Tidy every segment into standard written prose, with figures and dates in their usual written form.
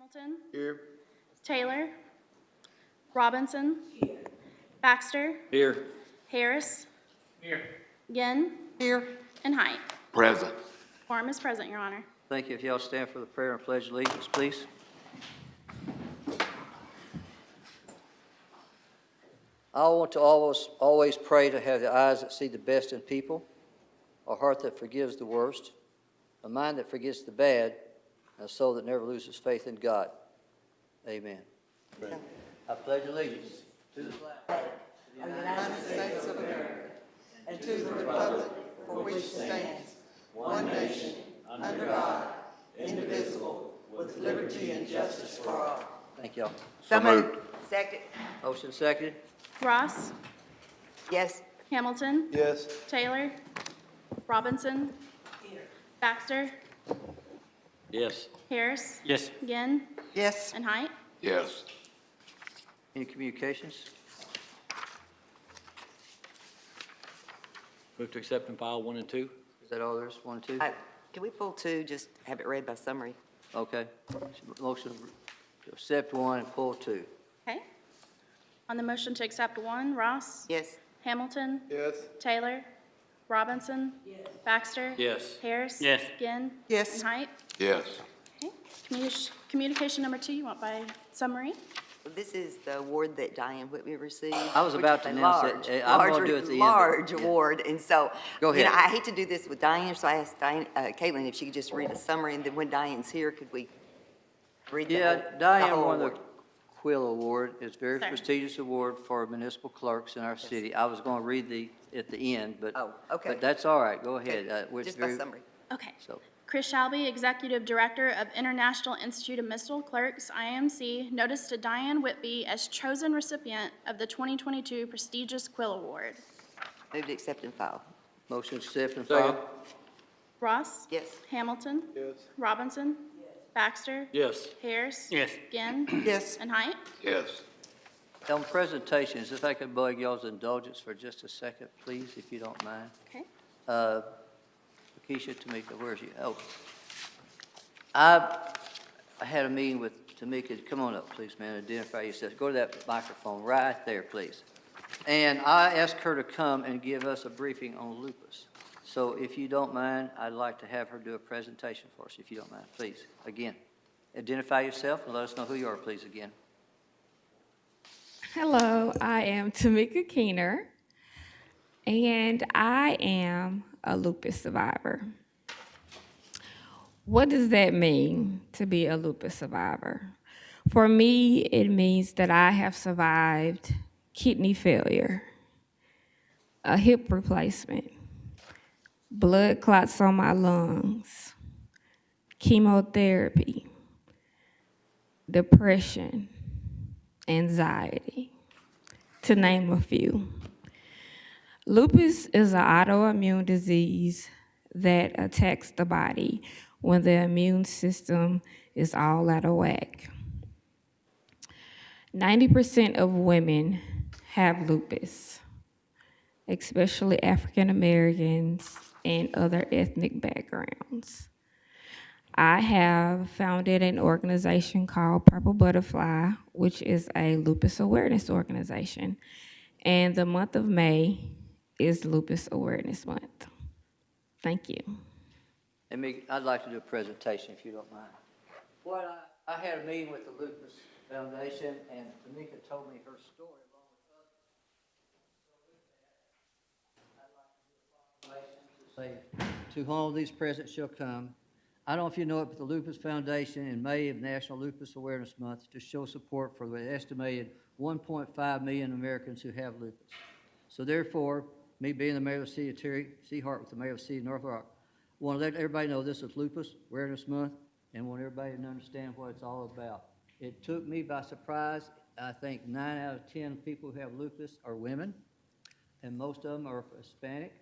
Hamilton. Here. Taylor. Robinson. Baxter. Here. Harris. Here. Ginn. Here. And Height. Present. Quorum is present, Your Honor. Thank you. If y'all stand for the prayer and pledge allegiance, please. I want to always pray to have the eyes that see the best in people, a heart that forgives the worst, a mind that forgets the bad, and a soul that never loses faith in God. Amen. Amen. I pledge allegiance to the flag of the United States of America, and to the republic for which it stands, one nation, under God, indivisible, with liberty and justice for all. Thank y'all. So moved. Second. Motion seconded. Ross. Yes. Hamilton. Yes. Taylor. Robinson. Baxter. Yes. Harris. Yes. Ginn. Yes. And Height. Yes. Any communications? Move to accept and file 1 and 2. Is that all there is? 1, 2? Can we pull two, just have it read by summary? Okay. Motion to accept 1 and pull 2. Okay. On the motion to accept 1, Ross. Yes. Hamilton. Yes. Taylor. Robinson. Baxter. Yes. Harris. Yes. Ginn. Yes. And Height. Yes. Okay. Communication number 2, you want by summary? This is the award that Diane Whitby received. I was which about is to a announce it. large, I'm large, gonna do it at the end. large Yeah. award. And so, Go you know, ahead. I hate to do this with Diane, so I asked Diane, Caitlin if she could just read a summary, and then when Diane's here, could we read the Yeah, whole, the Diane whole won the award? Quill Award. It's a very Sir. prestigious award for municipal clerks in our city. I was going to read at the end, but. Oh, okay. But that's all right. Go Okay, ahead. It's just by very- summary. Okay. So, Chris Shelby, Executive Director of International Institute of Municipal Clerks, IMC, notice to Diane Whitby as chosen recipient of the 2022 prestigious Quill Award. Move to accept and file. motion accept and Second. file. Ross? Yes. Hamilton? Yes. Robinson? Baxter? Yes. Harris? Yes. Ginn? Yes. And Height? Yes. On presentations, if I could beg y'all's indulgence for just a second, please, if you don't mind. Okay. Keisha, Tamika, where is she? Oh. I had a meeting with Tamika. Come on up, please, man. Identify yourself. Go to that microphone right there, please. And I asked her to come and give us a briefing on lupus. So if you don't mind, I'd like to have her do a presentation for us, if you don't mind, please. Again, identify yourself and let us know who you are, please, again. Hello, I am Tamika Keener, and I am a lupus survivor. What does that mean to be a lupus survivor? For me, it means that I have survived kidney failure, a hip replacement, blood clots on my lungs, chemotherapy, depression, anxiety, to name a few. Lupus is an autoimmune disease that attacks the body when the immune system is all out of whack. 90% of women have lupus, especially African Americans and other ethnic backgrounds. I have founded an organization called Purple Butterfly, which is a lupus awareness organization. And the month of May is Lupus Awareness Month. Thank you. I'd like to do a presentation, if you don't mind. Well, I had a meeting with the Lupus Foundation, and Tamika told me her story along with others. So with that, I'd like to do a proclamation to say, to whom these presents shall come. I don't know if you know it, but the Lupus Foundation in May of National Lupus Awareness Month to show support for the estimated 1.5 million Americans who have lupus. So therefore, me being the mayor of the city of Terry C. Hart with the mayor of the city of North Rock, I want to let everybody know this is Lupus Awareness Month and want everybody to understand what it's all about. It took me by surprise. I think 9 out of 10 people who have lupus are women, and most of them are Hispanic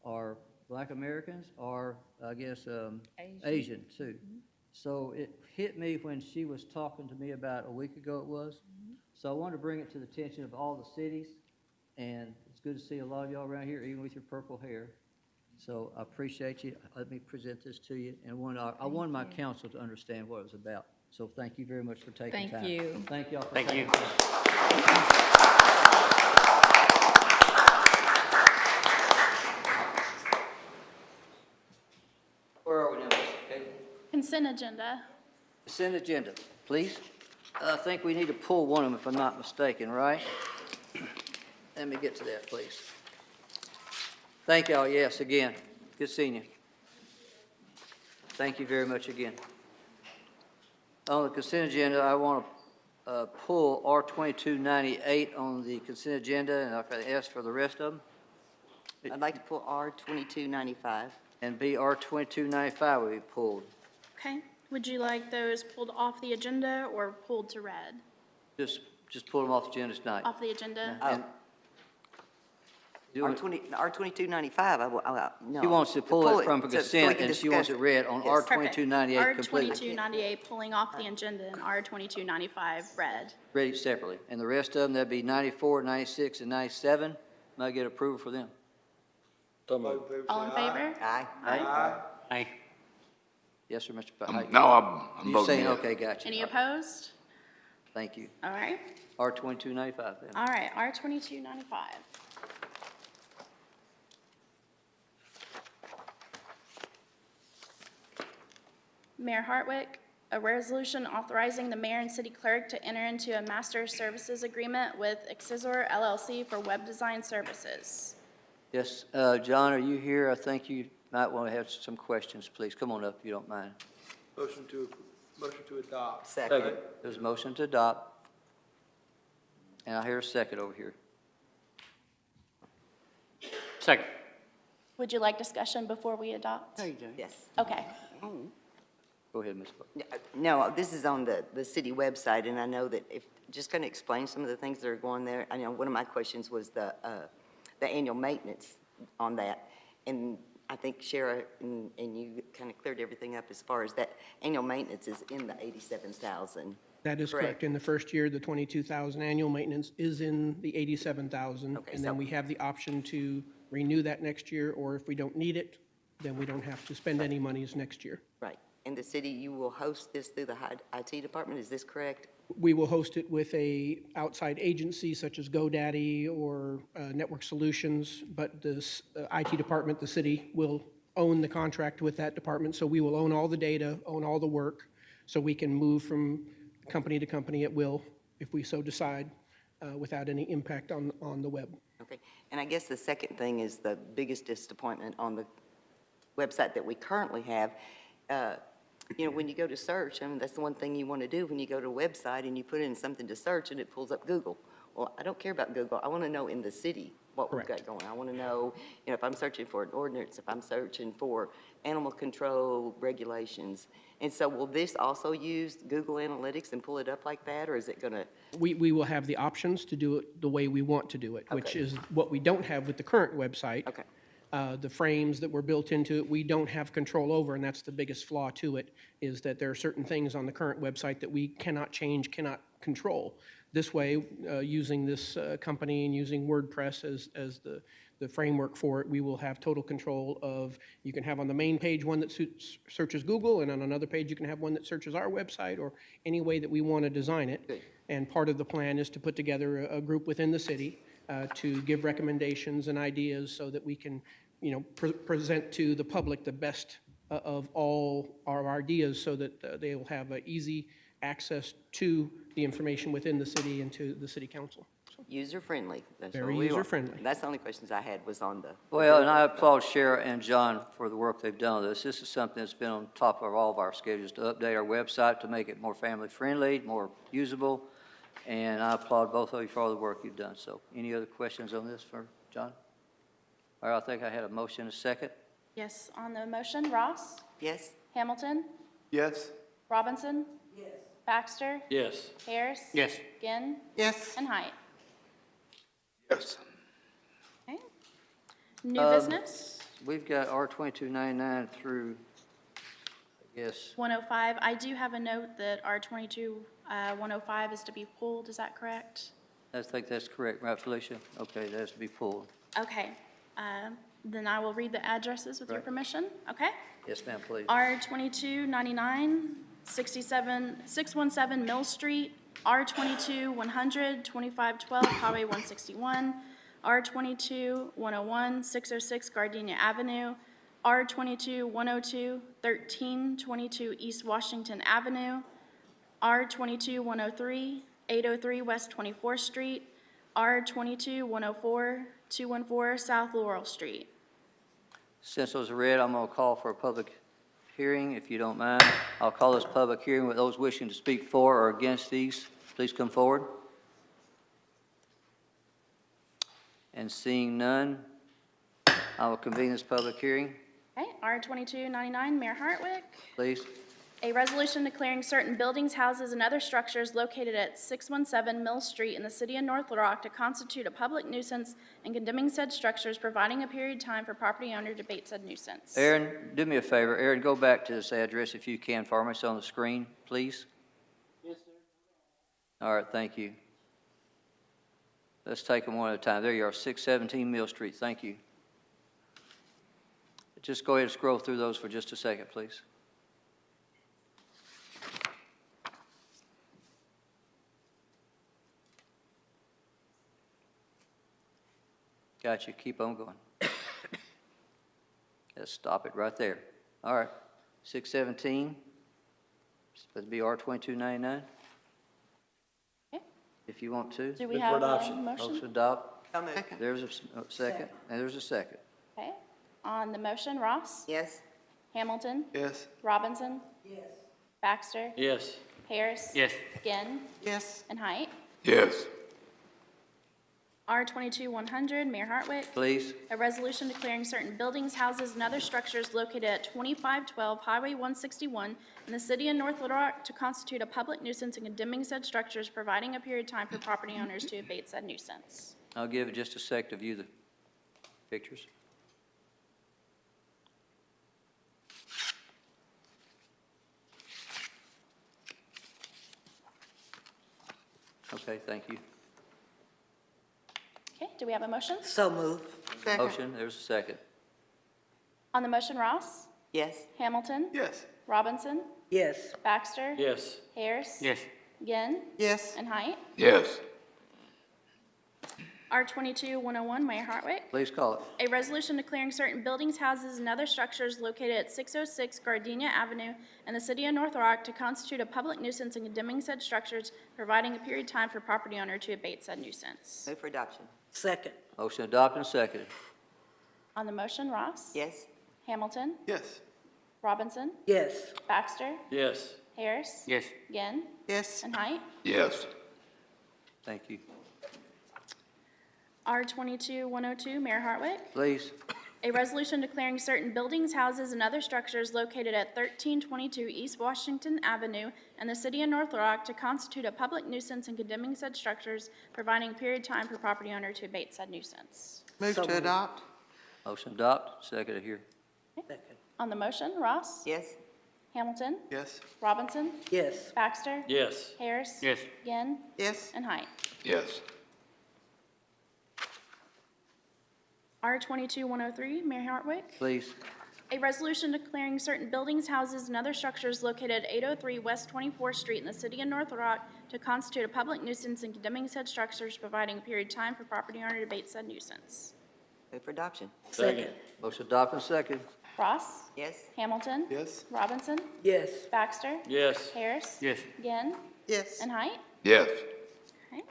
or Black Americans or, I guess, Asian too. So it hit me when she was talking to me about a week ago it was. So I wanted to bring it to the attention of all the cities, and it's good to see a lot of y'all around here, even with your purple hair. So I appreciate you. Let me present this to you, and I wanted my council to understand what it was about. So thank you very much for taking Thank time. you. Thank y'all for Thank taking you. time. Where are we now, Mr. Cable? Consent agenda. Consent agenda, please. I think we need to pull one of them if I'm not mistaken, right? Let me get to that, please. Thank y'all, yes, again. Good seeing you. Thank you very much again. On the consent agenda, I want to pull R2298 on the consent agenda, and I've asked for the rest of them. I'd like to pull R2295. And BR2295 will be pulled. Okay. Would you like those pulled off the agenda or pulled to red? Just pull them off the agenda tonight. Off the agenda? And do it- R2295, no. She wants to pull it from so we consent, can and she wants it discuss read on Yes. R2298 completely. R2298 pulling off the agenda and R2295 red. Read it separately. And the rest of them, that'd be 94, 96, and 97. May I get approval for them? So moved. All in favor? Aye. Aye. Yes, sir, Mr. Pike? No, I'm You voting saying, yes. okay, gotcha. Any opposed? Thank you. All right. R2295 then. All right, R2295. Mayor Hartwick, a resolution authorizing the mayor and city clerk to enter into a master services agreement with Excisor LLC for web design services. Yes, John, are you here? I think you might want to have some questions, please. Come on up if you don't mind. Motion to adopt. Second. There's a motion to adopt. And I hear a second over here. Second. Would you like discussion before we adopt? Yes. Okay. Go ahead, Ms. Buck. No, this is on the city website, and I know that if, just going to explain some of the things that are going there. I know one of my questions was the annual maintenance on that. And I think Shara and you kind of cleared everything up as far as that annual maintenance is in the 87,000. That is Correct. correct. In the first year, the 22,000 annual maintenance is in the 87,000. Okay, And so- then we have the option to renew that next year, or if we don't need it, then we don't have to spend any monies next year. Right. And the city, you will host this through the IT department, is this correct? We will host it with a outside agency such as GoDaddy or Network Solutions, but the IT department, the city, will own the contract with that department. So we will own all the data, own all the work, so we can move from company to company at will, if we so decide, without any impact on the web. Okay. And I guess the second thing is the biggest disappointment on the website that we currently have. You know, when you go to search, I mean, that's the one thing you want to do when you go to a website and you put in something to search and it pulls up Google. Well, I don't care about Google. I want to know in the city what we've got going. I want to know, you know, if I'm searching for an ordinance, if I'm searching for animal control regulations. And so will this also use Google Analytics and pull it up like that, or is it going to? We will have the options to do it the way we want to do it, which Okay. is what we don't have with the current website. Okay. The frames that were built into it, we don't have control over, and that's the biggest flaw to it, is that there are certain things on the current website that we cannot change, cannot control. This way, using this company and using WordPress as the framework for it, we will have total control of, you can have on the main page one that searches Google, and on another page you can have one that searches our website, or any way that we want to design it. Good. And part of the plan is to put together a group within the city to give recommendations and ideas so that we can, you know, present to the public the best of all our ideas, so that they will have easy access to the information within the city and to the city council. User-friendly. That's Very what we want. user-friendly. That's the only questions I had was on the. Well, and I applaud Shara and John for the work they've done on this. This is something that's been on top of all of our schedules, to update our website, to make it more family-friendly, more usable, and I applaud both of you for all the work you've done. So any other questions on this for John? All right, I think I had a motion, a second. Yes, on the motion, Ross? Yes? Hamilton? Yes. Robinson? Yes. Baxter? Yes. Harris? Yes. Ginn? Yes. And Height. Yes. Okay. New business? We've got R2299 through, I guess, 105. I do have a note that R22 105 is to be pulled. Is that correct? I think that's correct, right, Felicia? Okay, that has to be pulled. Okay. Then I will read the addresses with your Right. permission. Okay? Yes, ma'am, please. R2299 617 Mill Street, R22 100, 2512 Highway 161, R22 101, 606 Gardenia Avenue, R22 102, 1322 East Washington Avenue, R22 103, 803 West 24th Street, R22 104, 214 South Laurel Street. Since those are read, I'm going to call for a public hearing, if you don't mind. I'll call this public hearing with those wishing to speak for or against these. Please come forward. And seeing none, I will convene this public hearing. Okay, R2299, Mayor Hartwick. Please. A resolution declaring certain buildings, houses, and other structures located at 617 Mill Street in the city of North Little Rock to constitute a public nuisance and condemning said structures, providing a period of time for property owner to debate said nuisance. Aaron, do me a favor. Aaron, go back to this address if you can for me. It's on the screen, please. Yes, sir. All right, thank you. Let's take them one at a time. There you are, 617 Mill Street. Thank you. Just go ahead and scroll through those for just a second, please. Got you. Keep on going. Let's stop it right there. All right. 617. Supposed to be R2299. Okay. If you want to. Do we have a Motion motion? to adopt. I'll move. There's a second, and there's a second. Okay. On the motion, Ross? Yes. Hamilton? Yes. Robinson? Yes. Baxter? Yes. Harris? Yes. Ginn? Yes. And Height? Yes. R22-100, Mayor Hartwick. Please. A resolution declaring certain buildings, houses, and other structures located at 2512 Highway 161 in the city of North Little Rock to constitute a public nuisance and condemning said structures, providing a period of time for property owners to abate said nuisance. I'll give it just a sec to view the pictures. Okay, thank you. Okay, do we have a motion? So moved. Second. Motion, there's a second. On the motion, Ross? Yes. Hamilton? Yes. Robinson? Yes. Baxter? Yes. Harris? Yes. Ginn? Yes. And Height? Yes. R22-101, Mayor Hartwick. Please call it. A resolution declaring certain buildings, houses, and other structures located at 606 Gardenia Avenue in the city of North Rock to constitute a public nuisance and condemning said structures, providing a period of time for property owner to abate said nuisance. Move for adoption. Second. Motion adopted and seconded. On the motion, Ross? Yes. Hamilton? Yes. Robinson? Yes. Baxter? Yes. Harris? Yes. Ginn? Yes. And Height? Yes. Thank you. R22-102, Mayor Hartwick. Please. A resolution declaring certain buildings, houses, and other structures located at 1322 East Washington Avenue in the city of North Rock to constitute a public nuisance and condemning said structures, providing a period of time for property owner to abate said nuisance. Move to adopt. Motion adopt, seconded here. Second. On the motion, Ross? Yes. Hamilton? Yes. Robinson? Yes. Baxter? Yes. Harris? Yes. Ginn? Yes. And Height? Yes. R22-103, Mayor Hartwick. Please. A resolution declaring certain buildings, houses, and other structures located at 803 West 24th Street in the city of North Rock to constitute a public nuisance and condemning said structures, providing a period of time for property owner to abate said nuisance. Move for adoption. Second. Motion adopted and seconded. Ross? Yes. Hamilton? Yes. Robinson? Yes. Baxter? Yes. Harris? Yes. Ginn? Yes. And Height? Yes. Okay.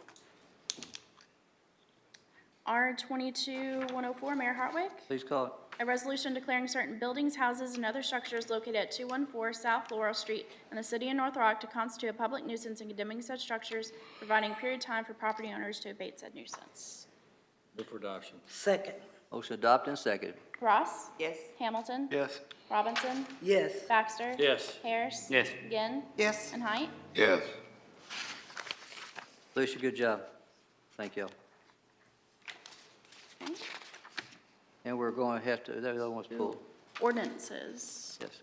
R22-104, Mayor Hartwick. Please call it. A resolution declaring certain buildings, houses, and other structures located at 214 South Laurel Street in the city of North Rock to constitute a public nuisance and condemning such structures, providing a period of time for property owners to abate said nuisance. Move for adoption. Second. Motion adopted and seconded. Ross? Yes. Hamilton? Yes. Robinson? Yes. Baxter? Yes. Harris? Yes. Ginn? Yes. And Height? Yes. Alicia, good job. Thank you. Okay. And we're going to have to, that other one's pulled. Ordinances. Yes.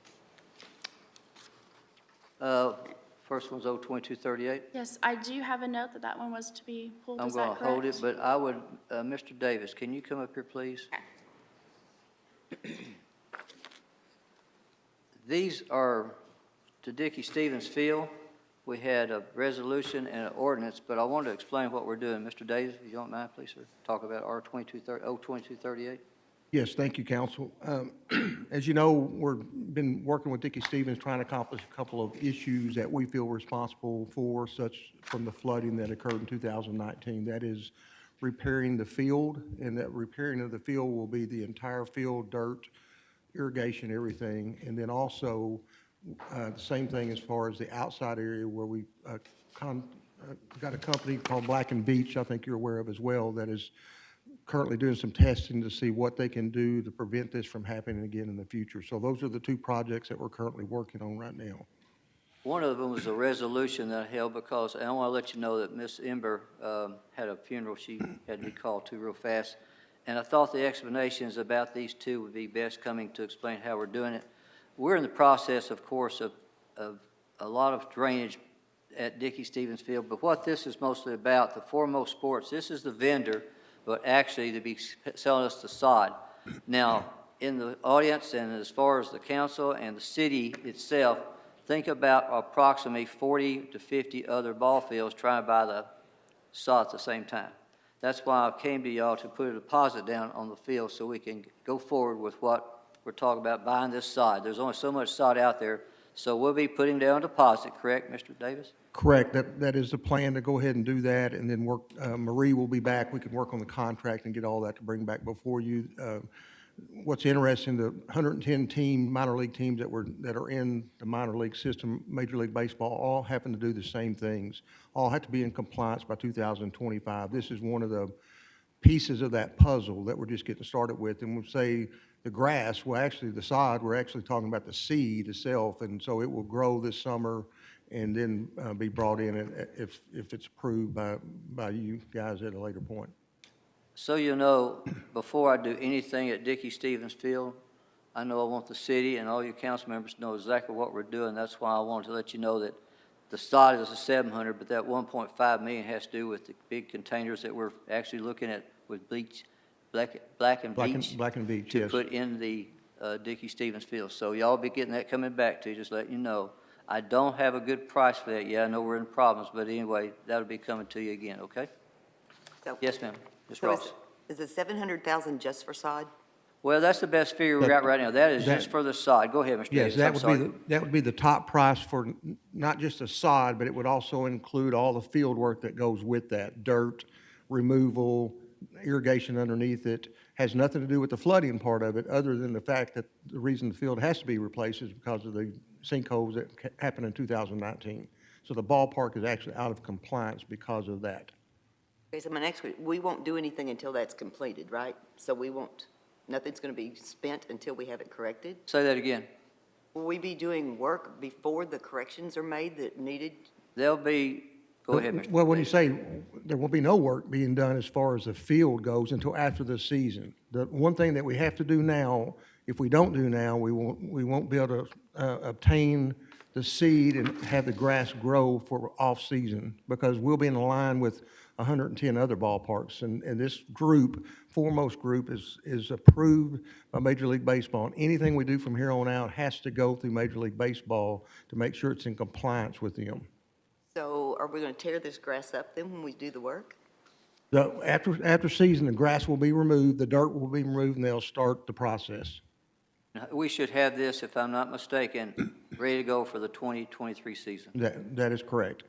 First one's 02238. Yes, I do have a note that that one was to be pulled. I'm Is going that to hold it, correct? but I would, Mr. Davis, can you come up here, please? These are to Dickey Stevens Field, we had a resolution and an ordinance, but I wanted to explain what we're doing. Mr. Davis, if you don't mind, please, sir, talk about R 2238. Yes, thank you, council. As you know, we've been working with Dickey Stevens trying to accomplish a couple of issues that we feel responsible for, such from the flooding that occurred in 2019. That is repairing the field, and that repairing of the field will be the entire field, dirt, irrigation, everything. And then also, the same thing as far as the outside area where we got a company called Black and Beach, I think you're aware of as well, that is currently doing some testing to see what they can do to prevent this from happening again in the future. So those are the two projects that we're currently working on right now. One of them was a resolution that I held because I want to let you know that Miss Ember had a funeral she had to be called to real fast. And I thought the explanations about these two would be best coming to explain how we're doing it. We're in the process, of course, of a lot of drainage at Dickey Stevens Field, but what this is mostly about, the Foremost Sports, this is the vendor, but actually to be selling us the sod. Now, in the audience and as far as the council and the city itself, think about approximately 40 to 50 other ball fields trying to buy the sod at the same time. That's why I came to y'all to put a deposit down on the field so we can go forward with what we're talking about, buying this sod. There's only so much sod out there, so we'll be putting down a deposit, correct, Mr. Davis? Correct. That is the plan, to go ahead and do that, and then work, Marie will be back. We can work on the contract and get all that to bring back before you. What's interesting, the 110 minor league teams that are in the minor league system, Major League Baseball, all happen to do the same things. All have to be in compliance by 2025. This is one of the pieces of that puzzle that we're just getting started with. And we'll say the grass, well, actually the sod, we're actually talking about the seed itself, and so it will grow this summer and then be brought in if it's approved by you guys at a later point. So you know, before I do anything at Dickey Stevens Field, I know I want the city and all you council members to know exactly what we're doing. That's why I wanted to let you know that the sod is a 700, but that 1.5 million has to do with the big containers that we're actually looking at with bleach, Black and Beach. Black and Beach, to yes. put in the Dickey Stevens Field. So y'all be getting that coming back to you, just letting you know. I don't have a good price for that yet. I know we're in problems, but anyway, that'll be coming to you again, okay? So- Yes, ma'am. Ms. So Ross. is the 700,000 just for sod? Well, that's the best figure we got right now. That is that- just for the sod. Go ahead, Mr. Yes, Davis. that would be the top price for not just the sod, but it would also include all the field work that goes with that, dirt, removal, irrigation underneath it. Has nothing to do with the flooding part of it, other than the fact that the reason the field has to be replaced is because of the sinkholes that happened in 2019. So the ballpark is actually out of compliance because of that. Okay, so my next question, we won't do anything until that's completed, right? So we won't, nothing's going to be spent until we have it corrected? Say that again. Will we be doing work before the corrections are made that needed? There'll be, go ahead, Mr. Well, when you say there will be no work being done as far as the field goes until after the season, the one thing that we have to do now, if we don't do now, we won't be able to obtain the seed and have the grass grow for off-season, because we'll be in line with 110 other ballparks. And this group, Foremost Group, is approved by Major League Baseball. And anything we do from here on out has to go through Major League Baseball to make sure it's in compliance with them. So are we going to tear this grass up then when we do the work? After season, the grass will be removed, the dirt will be removed, and they'll start the process. We should have this, if I'm not mistaken, ready to go for the 2023 season. That is correct.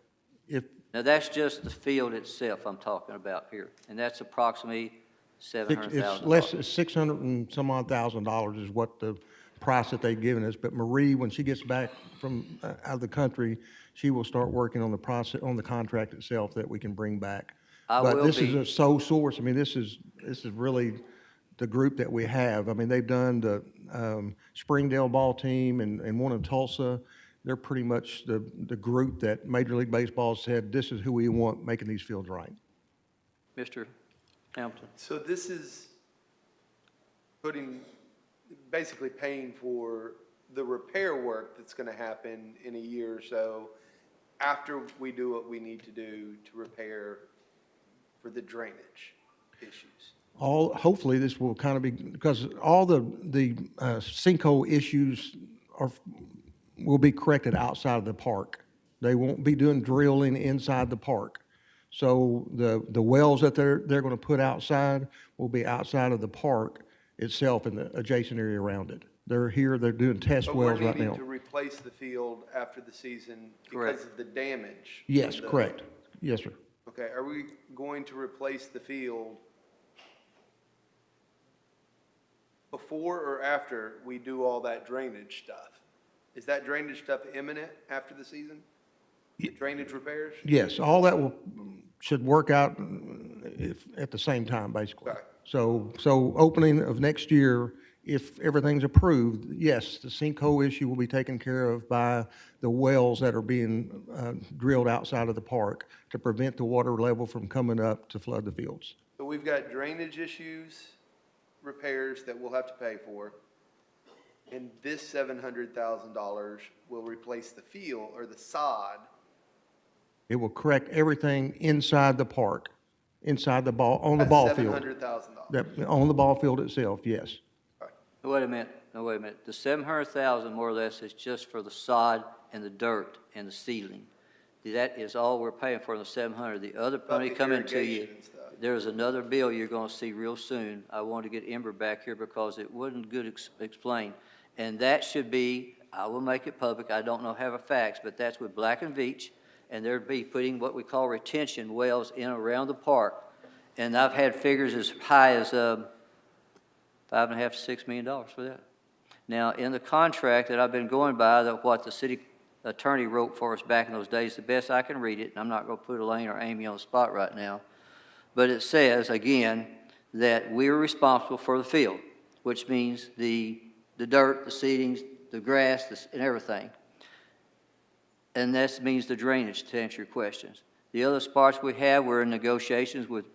Now, that's just the field itself I'm talking about here, and that's approximately It's $700,000. less, it's 600 and some odd $1,000 is what the price that they've given us. But Marie, when she gets back from out of the country, she will start working on the process, on the contract itself that we can bring back. But this is a sole source. I mean, this is really the group that we have. I mean, they've done the Springdale ball team and one in Tulsa. They're pretty much the group that Major League Baseball said, this is who we want making these fields right. Mr. Hamilton. So this is basically paying for the repair work that's going to happen in a year or so after we do what we need to do to repair for the drainage issues. Hopefully this will kind of be, because all the sinkhole issues will be corrected outside of the park. They won't be doing drilling inside the park. So the wells that they're going to put outside will be outside of the park itself and the adjacent area around it. They're here, they're doing test But wells we're right needing now. to replace the field after the season Correct. because of the damage. Yes, from the- correct. Yes, sir. Okay, are we going to replace the field before or after we do all that drainage stuff? Is that drainage stuff imminent after the season? The drainage repairs? Yes, all that should work out at the same time, basically. Okay. So opening of next year, if everything's approved, yes, the sinkhole issue will be taken care of by the wells that are being drilled outside of the park to prevent the water level from coming up to flood the fields. So we've got drainage issues, repairs that we'll have to pay for. And this $700,000 will replace the field or the sod. It will correct everything inside the park, inside the ball, on the ball field. $700,000. On the ball field itself, yes. Wait a minute, no, wait a minute. The 700,000 more or less is just for the sod and the dirt and the sealing. That is all we're paying for in the 700. The other money the coming to you, irrigation and stuff. there's another bill you're gonna see real soon. I want to get Ember back here because it wasn't good explained. And that should be, I will make it public, I don't know have a facts, but that's with Black and Veatch, and they'd be putting what we call retention wells in around the park. And I've had figures as high as, $5.5 to $6 million for that. Now, in the contract that I've been going by, that what the city attorney wrote for us back in those days, the best I can read it, and I'm not going to put Elaine or Amy on the spot right now, but it says, again, that we are responsible for the field, which means the dirt, the seedings, the grass, and everything. And that means the drainage, to answer your questions. The other spots we have, we're in negotiations with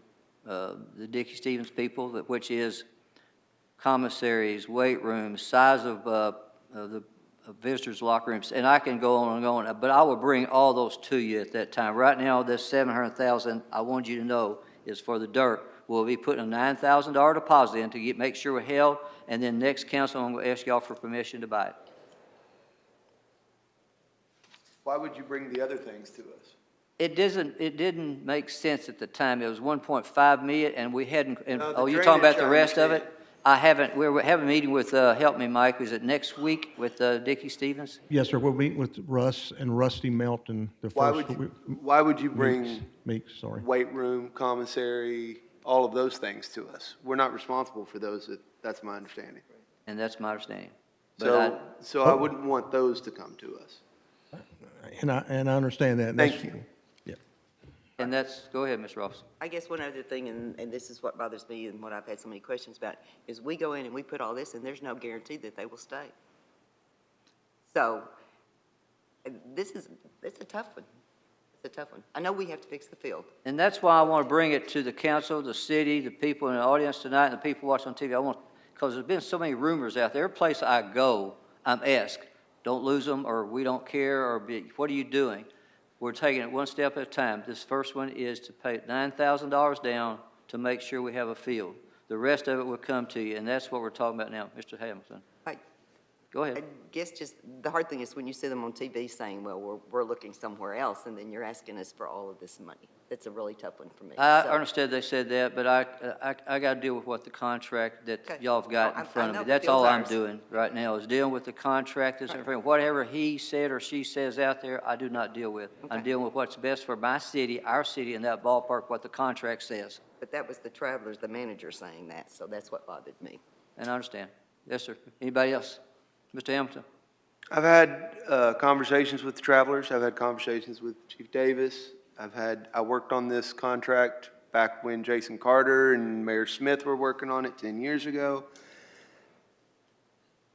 the Dickey Stevens people, which is commissaries, weight rooms, size of the visitors' locker rooms, and I can go on and on, but I will bring all those to you at that time. Right now, this $700,000, I want you to know, is for the dirt. We'll be putting a $9,000 deposit in to make sure we're held, and then next council, I'm going to ask y'all for permission to buy it. Why would you bring the other things to us? It didn't make sense at the time. It was 1.5 million, and we hadn't, and, No, the oh, you're talking about drainage, the I rest of it? understand. I haven't, we're having a meeting with, help me, Mike, is it next week with Dickey Stevens? Yes, sir, we'll meet with Russ and Rusty Melton the Why first. would you bring Meeks, sorry. weight room, commissary, all of those things to us? We're not responsible for those, that's my understanding. And that's my understanding. But So I wouldn't want those to come to us. And I understand that. and Thank that's- you. Yeah. and that's, go ahead, Ms. Ross. I guess one other thing, and this is what bothers me and what I've had so many questions about, is we go in and we put all this, and there's no guarantee that they will stay. So, it's a tough one. It's a tough one. I know we have to fix the field. And that's why I want to bring it to the council, the city, the people in the audience tonight, and the people watching on TV. Because there's been so many rumors out there. Every place I go, I'm asked, don't lose them, or we don't care, or what are you doing? We're taking it one step at a time. This first one is to pay $9,000 down to make sure we have a field. The rest of it will come to you, and that's what we're talking about now. Mr. Hamilton, I go I ahead. guess just, the hard thing is when you see them on TV saying, well, we're looking somewhere else, and then you're asking us for all of this money. That's a really tough one for me. I So- understood they said that, but I got to deal with what the contract that Okay. y'all have got Oh, in I front of know me. the That's field's all I'm ours. doing right now, is dealing with the contract, this and everything. Whatever he said or she says out there, I do not deal with. I'm Okay. dealing with what's best for my city, our city, in that ballpark, what the contract says. But that was the Travelers, the manager saying that, so that's what bothered me. And I understand. Yes, sir. Anybody else? Mr. Hamilton? I've had conversations with the Travelers. I've had conversations with Chief Davis. I worked on this contract back when Jason Carter and Mayor Smith were working on it 10 years ago.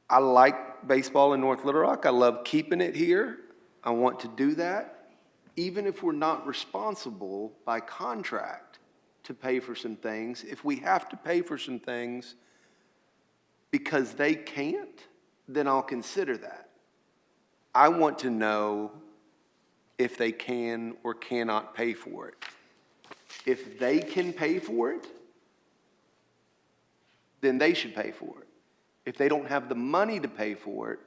I like baseball in North Little Rock. I love keeping it here. I want to do that. Even if we're not responsible by contract to pay for some things, if we have to pay for some things because they can't, then I'll consider that. I want to know if they can or cannot pay for it. If they can pay for it, then they should pay for it. If they don't have the money to pay for it,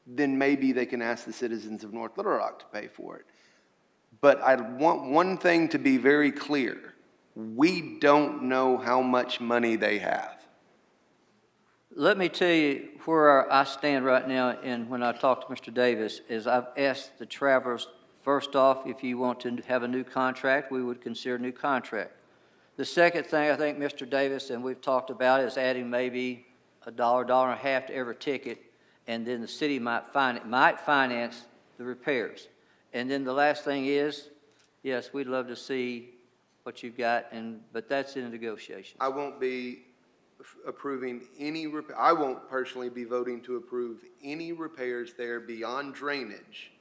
then maybe they can ask the citizens of North Little Rock to pay for it. But I want one thing to be very clear. We don't know how much money they have. Let me tell you where I stand right now, and when I talk to Mr. Davis, is I've asked the travelers, first off, if you want to have a new contract, we would consider a new contract. The second thing I think Mr. Davis, and we've talked about, is adding maybe $1, $1.50 to every ticket, and then the city might finance the repairs. And then the last thing is, yes, we'd love to see what you've got, but that's in the negotiations. I won't be approving I won't personally be voting to approve any repairs there beyond drainage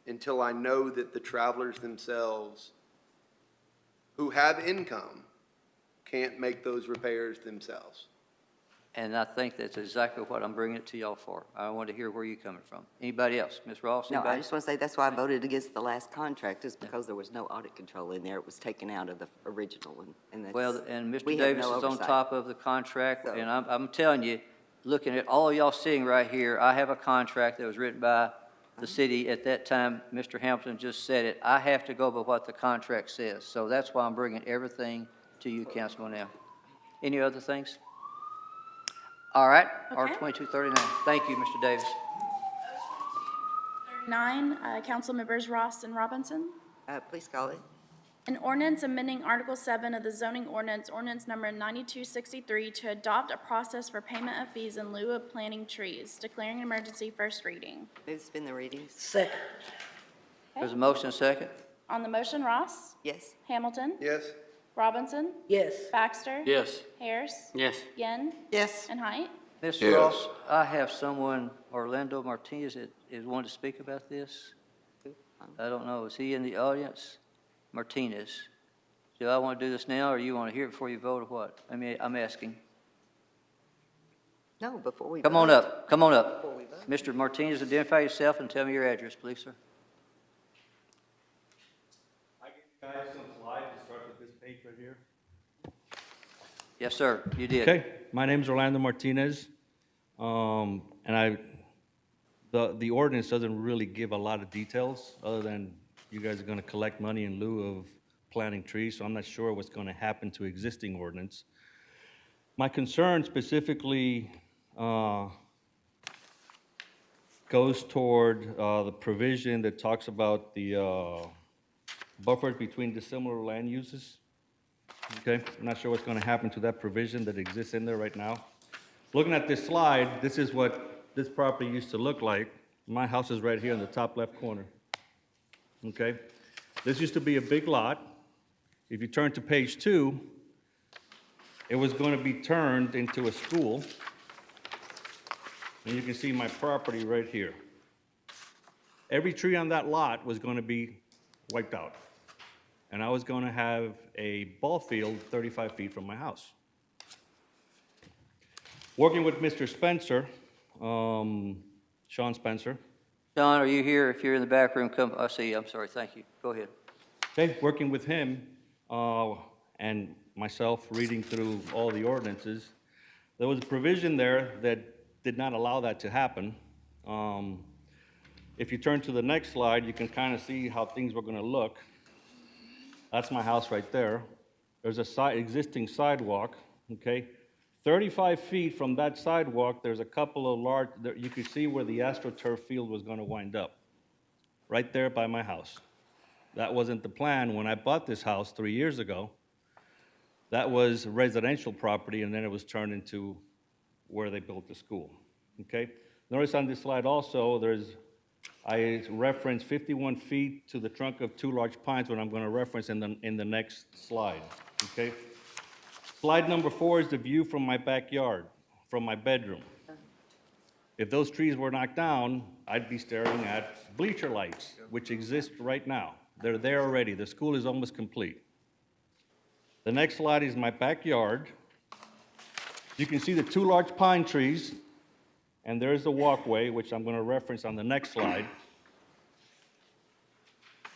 until I know that the travelers themselves who have income can't make those repairs themselves. And I think that's exactly what I'm bringing it to y'all for. I want to hear where you're coming from. Anybody else? Ms. Ross, No, I anybody? just want to say that's why I voted against the last contract, is because there was no audit control in there. It was taken out of the original, and that's. Well, and Mr. we have Davis no is on oversight. top of the contract, So- and I'm telling you, looking at all y'all seeing right here, I have a contract that was written by the city at that time. Mr. Hamilton just said it. I have to go by what the contract says. So that's why I'm bringing everything to you, Councilman now. Any other things? All right, R Okay. 2239. Thank you, Mr. Davis. 9, council members Ross and Robinson. Please call it. An ordinance amending Article 7 of the zoning ordinance, ordinance number 9263, to adopt a process for payment of fees in lieu of planting trees, declaring an emergency, first reading. Move to suspend the readings. Second. There's a motion, and a second. On the motion, Ross? Yes. Hamilton? Yes? Robinson? Yes. Baxter? Yes. Harris? Yes. Yen? Yes. And Height? Mr. Yes. Ross, I have someone, Orlando Martinez, that is wanting to speak about this. I don't know, is he in the audience? Martinez. Do I want to do this now, or you want to hear it before you vote, or what? I mean, I'm asking. No, before we. Come on vote. up, come on up. Before we vote. Mr. Martinez, identify yourself and tell me your address, please, sir. I gave you guys some slides to start with this page right here. Yes, sir, you did. Okay, my name's Orlando Martinez, and the ordinance doesn't really give a lot of details, other than you guys are gonna collect money in lieu of planting trees, so I'm not sure what's gonna happen to existing ordinance. My concern specifically goes toward the provision that talks about the buffers between dissimilar land uses. Okay, I'm not sure what's gonna happen to that provision that exists in there right now. Looking at this slide, this is what this property used to look like. My house is right here in the top left corner. Okay, this used to be a big lot. If you turn to page 2, it was gonna be turned into a school. And you can see my property right here. Every tree on that lot was gonna be wiped out. And I was gonna have a ball field 35 feet from my house. Working with Mr. Spencer, Sean Spencer, John, are you here? If you're in the back room, come, I see you, I'm sorry, thank you. Go ahead. okay, working with him and myself, reading through all the ordinances, there was a provision there that did not allow that to happen. If you turn to the next slide, you can kind of see how things were gonna look. That's my house right there. There's a existing sidewalk, okay? 35 feet from that sidewalk, there's a couple of large, you could see where the AstroTurf field was gonna wind up, right there by my house. That wasn't the plan when I bought this house 3 years ago. That was residential property, and then it was turned into where they built the school, okay? Notice on this slide also, I reference 51 feet to the trunk of 2 large pines, what I'm gonna reference in the next slide, okay? Slide number 4 is the view from my backyard, from my bedroom. If those trees were knocked down, I'd be staring at bleacher lights, which exist right now. They're there already. The school is almost complete. The next slide is my backyard. You can see the 2 large pine trees, and there's the walkway, which I'm gonna reference on the next slide.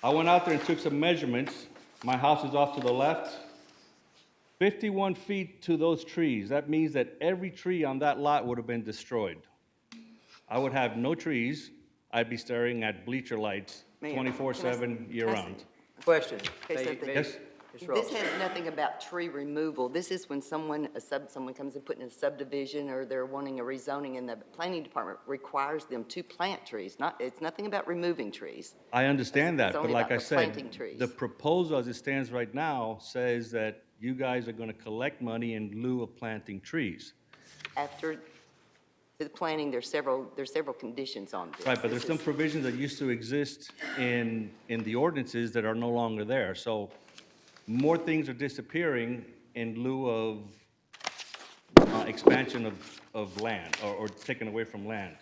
I went out there and took some measurements. My house is off to the left. 51 feet to those trees. That means that every tree on that lot would have been destroyed. I would have no trees. I'd be staring at bleacher lights Mayor, 24/7 year-round. Question. Okay, so the- Yes? Ms. Ross. This has nothing about tree removal. This is when someone comes and putting in a subdivision or they're wanting a rezoning and the planning department requires them to plant trees. It's nothing about removing trees. I understand that, It's but only like about I the said, planting trees. the proposal as it stands right now says that you guys are going to collect money in lieu of planting trees. After the planning, there's several conditions on this. Right, but there's This some is- provisions that used to exist in the ordinances that are no longer there. So more things are disappearing in lieu of expansion of land or taken away from land.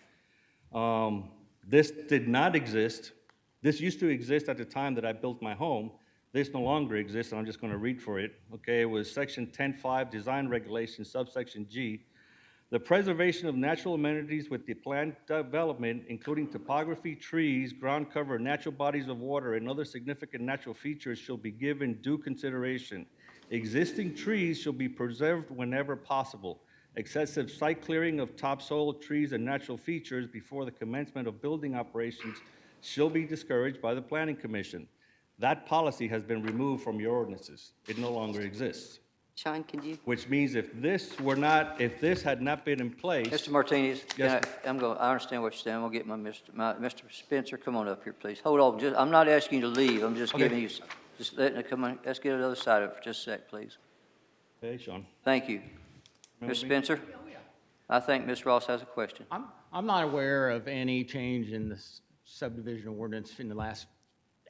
This did not exist. This used to exist at the time that I built my home. This no longer exists, and I'm just going to read for it. Okay, it was Section 10.5, Design Regulations, subsection G. The preservation of natural amenities with the planned development, including topography, trees, ground cover, natural bodies of water, and other significant natural features shall be given due consideration. Existing trees shall be preserved whenever possible. Excessive site clearing of topsoil, trees, and natural features before the commencement of building operations shall be discouraged by the Planning Commission. That policy has been removed from your ordinances. It no longer exists. Sean, can you? Which means if this had not been in place. Mr. Martinez, Yes, I understand what you're saying. I'm gonna get Mr. Spencer, come on up here, please. Hold on, I'm not asking you to leave. I'm just Okay. giving you, just letting it come on. Let's get to the other side of it for just a sec, please. Okay, Sean. Thank you. Remember Mr. me? Spencer? I think Ms. Ross has a question. I'm not aware of any change in the subdivision ordinance in the last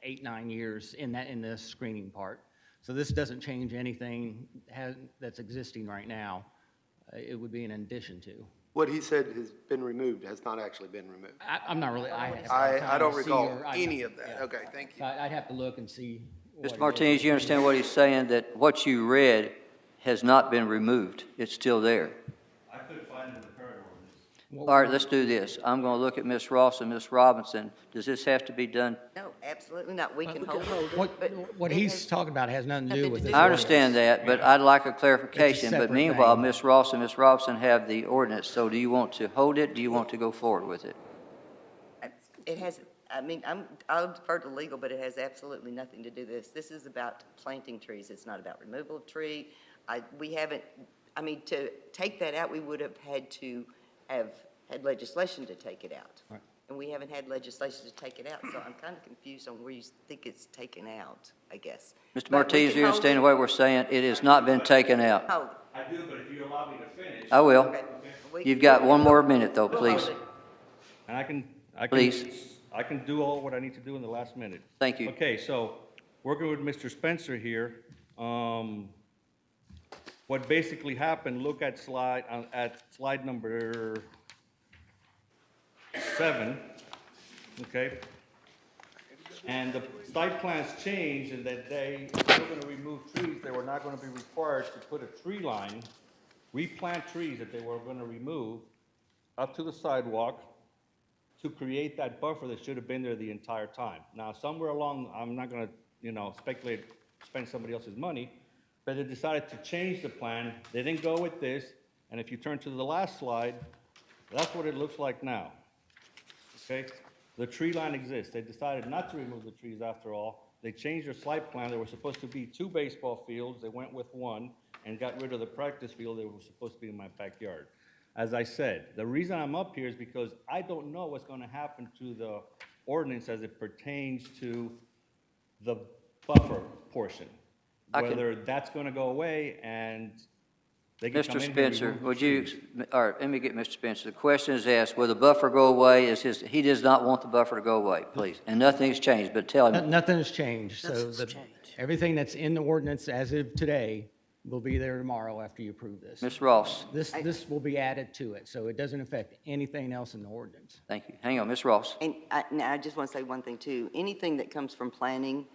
8, 9 years in the screening part. So this doesn't change anything that's existing right now. It would be an addition to. What he said has been removed, has not actually been removed. I'm not really, I don't recall any of that. Yeah. Okay, thank you. I'd have to look and see. what it Mr. is. Martinez, you understand what he's saying, that what you read has not been removed? It's still there? I could find it in the current ordinance. All right, let's do this. I'm gonna look at Ms. Ross and Ms. Robinson. Does this have to be done? No, absolutely not. We can hold it. What he's talking about has nothing to do with this. I understand that, but I'd like a clarification. But separate meanwhile, thing. Ms. Ross and Ms. Robinson have the ordinance, so do you want to hold it? Do you want to go forward with it? It has, I'll defer to legal, but it has absolutely nothing to do with this. This is about planting trees. It's not about removal of tree. To take that out, we would have had to have had legislation to take it out. Right. And we haven't had legislation to take it out, so I'm kind of confused on where you think it's taken out, I guess. Mr. But we Martinez, can you hold understand it. what we're saying? It has not been taken out. Hold it. I do, but if you allow me to finish. I will. Okay. We- You've got one more minute, though, we'll please. hold it. And Please. I can do all what I need to do in the last minute. Thank you. Okay, so working with Mr. Spencer here, what basically happened, look at slide number 7, okay? And the site plans changed in that they were gonna remove trees, they were not gonna be required to put a tree line, replant trees that they were gonna remove up to the sidewalk to create that buffer that should have been there the entire time. Now, somewhere along, I'm not gonna, speculate, spend somebody else's money, but they decided to change the plan. They didn't go with this, and if you turn to the last slide, that's what it looks like now. Okay? The tree line exists. They decided not to remove the trees after all. They changed their site plan. There were supposed to be 2 baseball fields. They went with 1 and got rid of the practice field that was supposed to be in my backyard. As I said, the reason I'm up here is because I don't know what's going to happen to the ordinance as it pertains to the buffer portion. Whether that's going to go away and they can come Mr. in here and Spencer, remove the would you, trees. all right, let me get Mr. Spencer. The question is asked, will the buffer go away? He does not want the buffer to go away, please. And nothing's changed, but tell him. Nothing has changed. So everything that's in the ordinance as of today will be there tomorrow after you approve this. Ms. Ross, This will be added to it, so it doesn't affect anything else in the ordinance. thank you. Hang on, Ms. Ross. And now I just want to say one thing too. Anything that comes from planning,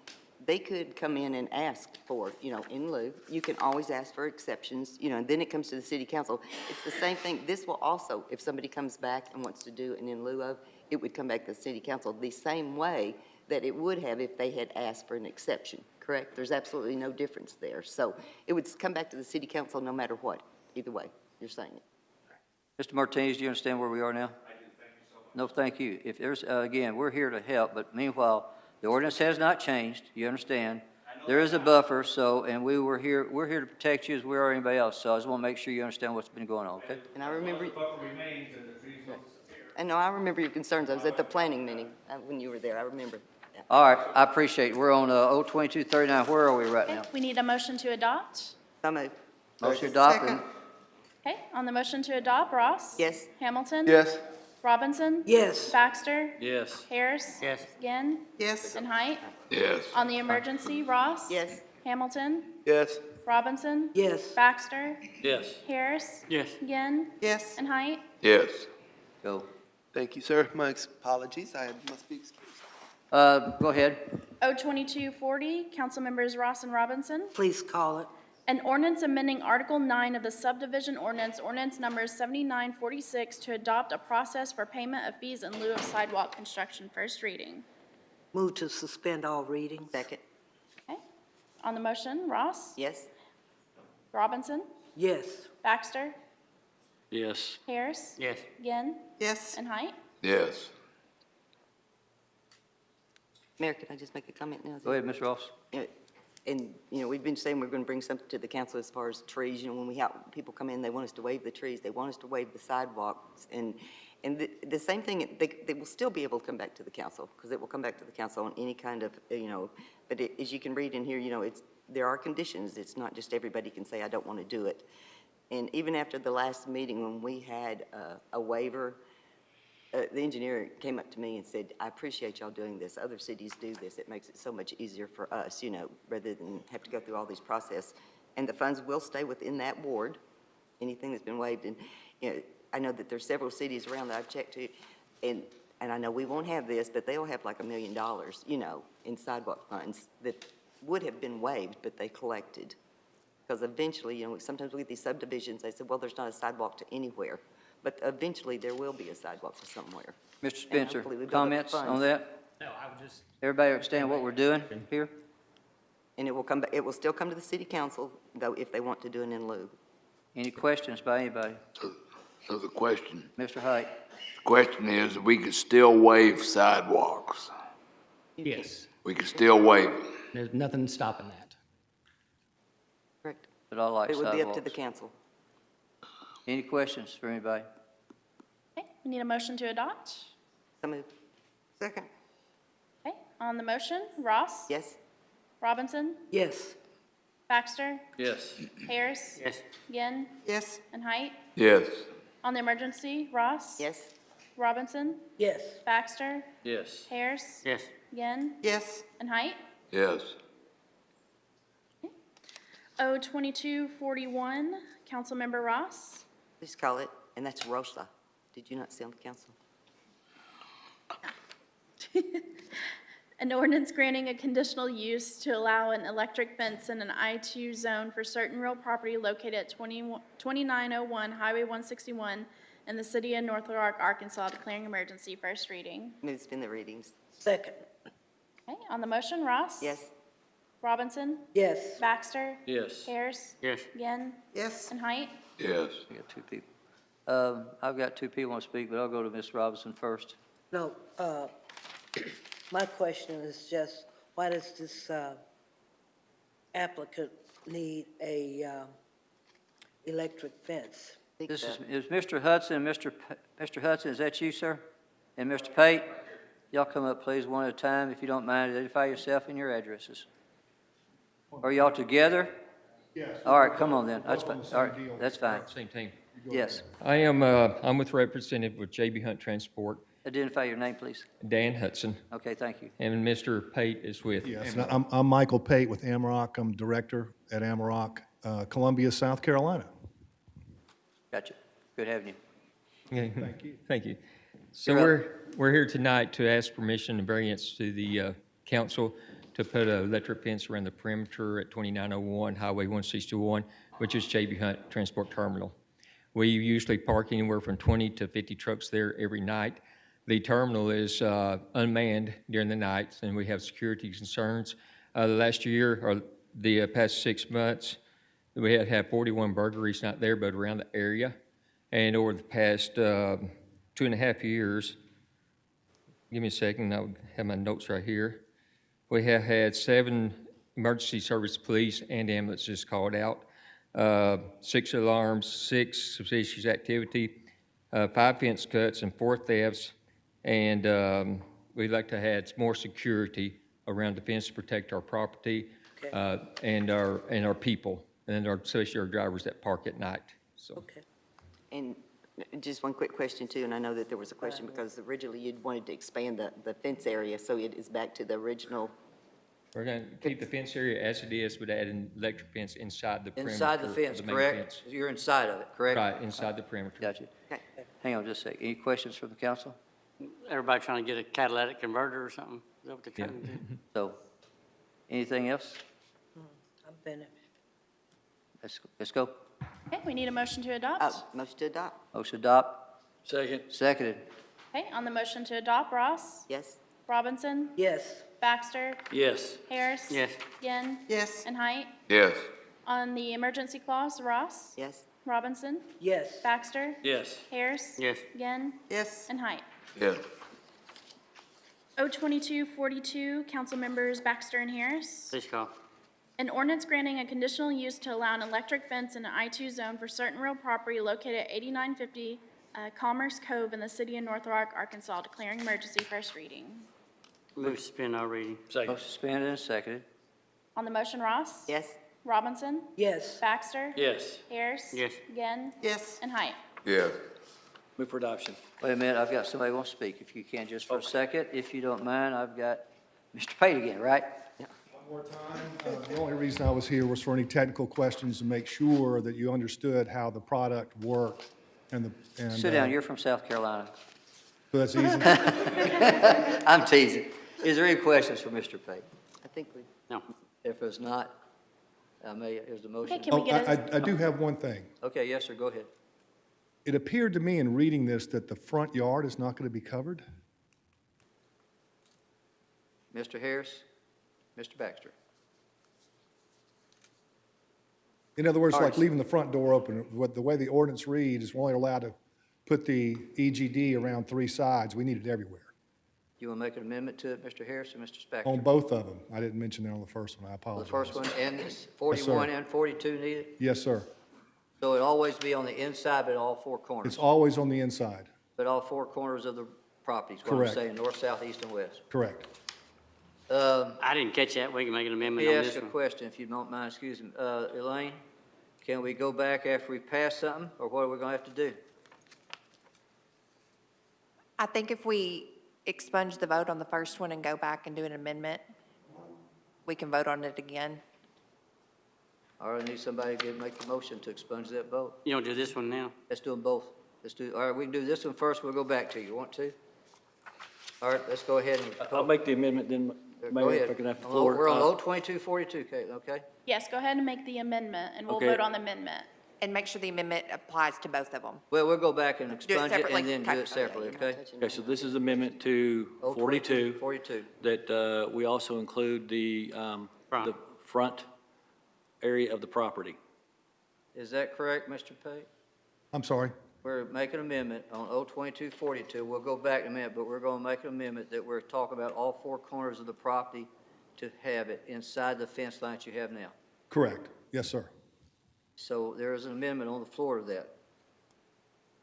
they could come in and ask for, in lieu. You can always ask for exceptions, and then it comes to the city council. It's the same thing. This will also, if somebody comes back and wants to do an in lieu of, it would come back to the city council the same way that it would have if they had asked for an exception, correct? There's absolutely no difference there. So it would come back to the city council no matter what, either way you're saying it. Mr. Martinez, do you understand where we are now? I do, thank you so No, thank you. If there's, again, we're here to help, but meanwhile, the ordinance has not changed, you understand? There is a buffer, so, and we're here to protect you as we are anybody else, so I just want to make sure you understand what's been going on, okay? And I remember. And no, I remember your concerns. I was at the planning meeting when you were there. I remember. Yeah. All right, I appreciate it. We're on, 02239. Where are we right now? Okay, we need a motion to adopt. So moved. Motion adopted. Second. Okay, on the motion to adopt, Ross? Yes. Hamilton? Yes. Robinson? Yes. Baxter? Yes. Harris? Yes. Ginn? Yes. And Height? Yes. On the emergency, Ross? Yes. Hamilton? Yes. Robinson? Yes. Baxter? Yes. Harris? Yes. Ginn? Yes. And Height? Yes. Go. Thank you, sir. My apologies. I must be excused. Go ahead. 02240, council members Ross and Robinson. Please call it. An ordinance amending Article 9 of the subdivision ordinance, ordinance number 7946, to adopt a process for payment of fees in lieu of sidewalk construction. First reading. Move to suspend all readings. Second. Okay. On the motion, Ross? Yes. Robinson? Yes. Baxter? Yes. Harris? Yes. Ginn? Yes. And Height? Yes. Mayor, can I just make a comment now? Go ahead, Ms. Ross. And, we've been saying we're going to bring something to the council as far as trees. When we have people come in, they want us to waive the trees. They want us to waive the sidewalks. And the same thing, they will still be able to come back to the council because it will come back to the council on any kind of, but as you can read in here, there are conditions. It's not just everybody can say, I don't want to do it. And even after the last meeting when we had a waiver, the engineer came up to me and said, I appreciate y'all doing this. Other cities do this. It makes it so much easier for us, rather than have to go through all these process. And the funds will stay within that ward, anything that's been waived. And, I know that there's several cities around that I've checked to, and I know we won't have this, but they'll have like $1 million, in sidewalk funds that would have been waived, but they collected. Because eventually, sometimes we get these subdivisions, they said, well, there's not a sidewalk to anywhere. But eventually, there will be a sidewalk to somewhere. Mr. Spencer, hopefully we build up comments funds. on that? No, I would just. Everybody understand what we're doing here? And it will come, it will still come to the city council, though, if they want to do it in lieu. Any questions by anybody? So the question Mr. question is, we could still waive sidewalks. Yes. We could still waive them. There's nothing stopping that. Correct. But I like It would be up to the sidewalks. council. Any questions for anybody? Okay, we need a motion to adopt. So moved. Second. Okay, on the motion, Ross? Yes? Robinson? Yes. Baxter? Yes. Harris? Yes. Ginn? Yes. And Height? Yes. On the emergency, Ross? Yes? Robinson? Yes. Baxter? Yes. Harris? Yes. Ginn? Yes. And Height? Yes. 02241, Councilmember Ross? Please call it, and that's Rosa. Did you not see on the council? An ordinance granting a conditional use to allow an electric fence in an I-2 zone for certain real property located at 2901 Highway 161 in the city of North Little Rock, Arkansas, declaring emergency. First reading. Move to suspend the readings. Second. Okay, on the motion, Ross? Yes? Robinson? Yes. Baxter? Yes. Harris? Yes. Ginn? Yes. And Height? Yes. We got two people. I've got two people want to speak, but I'll go to Ms. Robinson first. No, my question is just, why does this applicant need a electric fence? This is Mr. Hudson, Mr. Hudson, is that you, sir? And Mr. Pate? Y'all come up, please, one at a time, if you don't mind. Identify yourself and your addresses. Are y'all together? Yes. All right, come on then. That's fine. All right, that's fine. Same team. Yes. I'm with Representative with JB Hunt Transport, Identify your name, please. Dan Hudson, Okay, thank you. and Mr. Pate is with. Yes, I'm Michael Pate with Amarok. I'm director at Amarok, Columbia, South Carolina. Gotcha. Good having you. Thank you. Thank you. So You're we're here tonight to ask permission and variance to the council to put an electric fence around the perimeter at 2901 Highway 161, which is JB Hunt Transport Terminal. We usually park anywhere from 20 to 50 trucks there every night. The terminal is unmanned during the night, and we have security concerns. Last year, or the past 6 months, we had 41 burglaries, not there, but around the area. And over the past 2.5 years, give me a second, I'll have my notes right here. We have had 7 emergency service police and ambulances called out, 6 alarms, 6 suspicious activity, 5 fence cuts, and 4 thefts. And we'd like to add more security around the fence to protect our property and our people, and especially our drivers that park at night. So. Okay. And just one quick question too, and I know that there was a question because originally you'd wanted to expand the fence area, so it is back to the original. We're going to keep the fence area as it is, but add an electric fence inside the perimeter. Inside the fence, of main correct? fence. You're inside of it, correct? Right, inside the perimeter. Got you. Okay. Hang on just a second. Any questions from the council? Everybody trying to get a catalytic converter or something? Is that what they're trying to do? So, anything else? I'm finished. Let's go. Okay, we need a motion to adopt. Motion to adopt? Motion adopt. Second. Seconded. Okay, on the motion to adopt, Ross? Yes? Robinson? Yes. Baxter? Yes. Harris? Yes. Ginn? Yes. And Height? Yes. On the emergency clause, Ross? Yes? Robinson? Yes. Baxter? Yes. Harris? Yes. Ginn? Yes. And Height? Yes. O-2242, council members Baxter and Harris. Please call. An ordinance granting a conditional use to allow an electric fence in an I-2 zone for certain real property located at 8950 Commerce Cove in the city of North Rock, Arkansas, declaring emergency, first reading. Move to suspend all reading. Second. Motion suspended and seconded. On the motion, Ross? Yes? Robinson? Yes. Baxter? Yes. Harris? Yes. Ginn? Yes. And Height? Yes. Move for adoption. Wait a minute, I've got somebody who wants to speak. If you can, just for a second, if you don't mind, I've got Mr. Pate again, right? One more time. The only reason I was here was for any technical questions to make sure that you understood how the product worked and Sit down, you're from South Carolina. So that's easy. I'm teasing. Is there any questions for Mr. Pate? I think we. No. If there's not, here's the motion. Okay, can we get a, I do have one thing. Okay, yes, sir, go ahead. It appeared to me in reading this that the front yard is not going to be covered. Mr. Harris, Mr. Baxter. In other words, All like right. leaving the front door open. The way the ordinance reads is we're only allowed to put the EGD around 3 sides. We need it everywhere. You want to make an amendment to it, Mr. Harris or Mr. Spector? On both of them. I didn't mention that on the first one. I The apologize. first one and this 41 and 42 needed? Yes, sir. So it'll always be on the inside, but all 4 corners? It's always on the inside. But all 4 corners of the properties, what I'm Correct. saying, north, south, east, and west. Correct. I didn't catch that. We can make an Let amendment me on ask this a one. question, if you don't mind, excuse me. Elaine, can we go back after we pass something, or what are we going to have to do? I think if we expunge the vote on the first one and go back and do an amendment, we can vote on it again. All right, I need somebody to make the motion to expunge that vote. You don't do this one now? Let's do them both. All right, we can do this one first, we'll go back to you. Want to? All right, let's go ahead and. I'll make the amendment then, Go Mayor, ahead. if I can have the On floor. We're on O-2242, Caitlin, okay? yes, go ahead and make the amendment, and we'll Okay. vote on the amendment. And make sure the amendment applies to both of them. Well, we'll go back and it expunge it separately. and then do Okay. it separately, okay? Okay, so this is amendment to 42, 42. that we also include the front area of the property. Is that correct, Mr. Pate? I'm sorry. We're making an amendment on O-2242. We'll go back in a minute, but we're going to make an amendment that we're talking about all 4 corners of the property to have it inside the fence line that you have now. Correct. Yes, sir. So there is an amendment on the floor of that.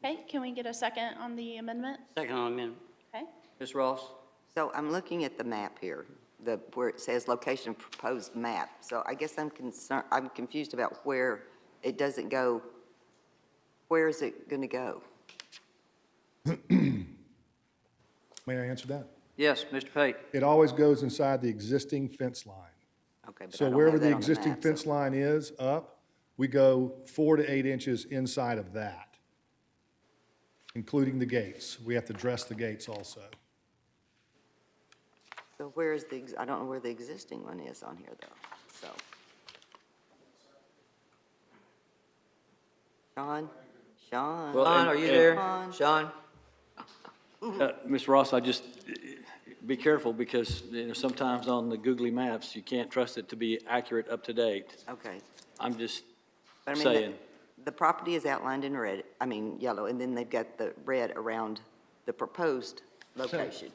Okay, can we get a second on the amendment? Second on amendment. Okay, Ms. Ross? So I'm looking at the map here, where it says location proposed map. So I guess I'm confused about where it doesn't go. Where is it going to go? May I answer that? Yes, Mr. Pate. It always goes inside the existing fence line. Okay, but I So don't wherever have the that on existing map, fence so- line is up, we go 4 to 8 inches inside of that, including the gates. We have to dress the gates also. So where is I don't know where the existing one is on here, though, so. Sean? Well, Sean, are you there? Sean? Sean? Ms. Ross, be careful because, sometimes on the googly maps, you can't trust it to be accurate, up to date. Okay. I'm just But I mean, saying. the property is outlined in yellow, and then they've got the red around the proposed location.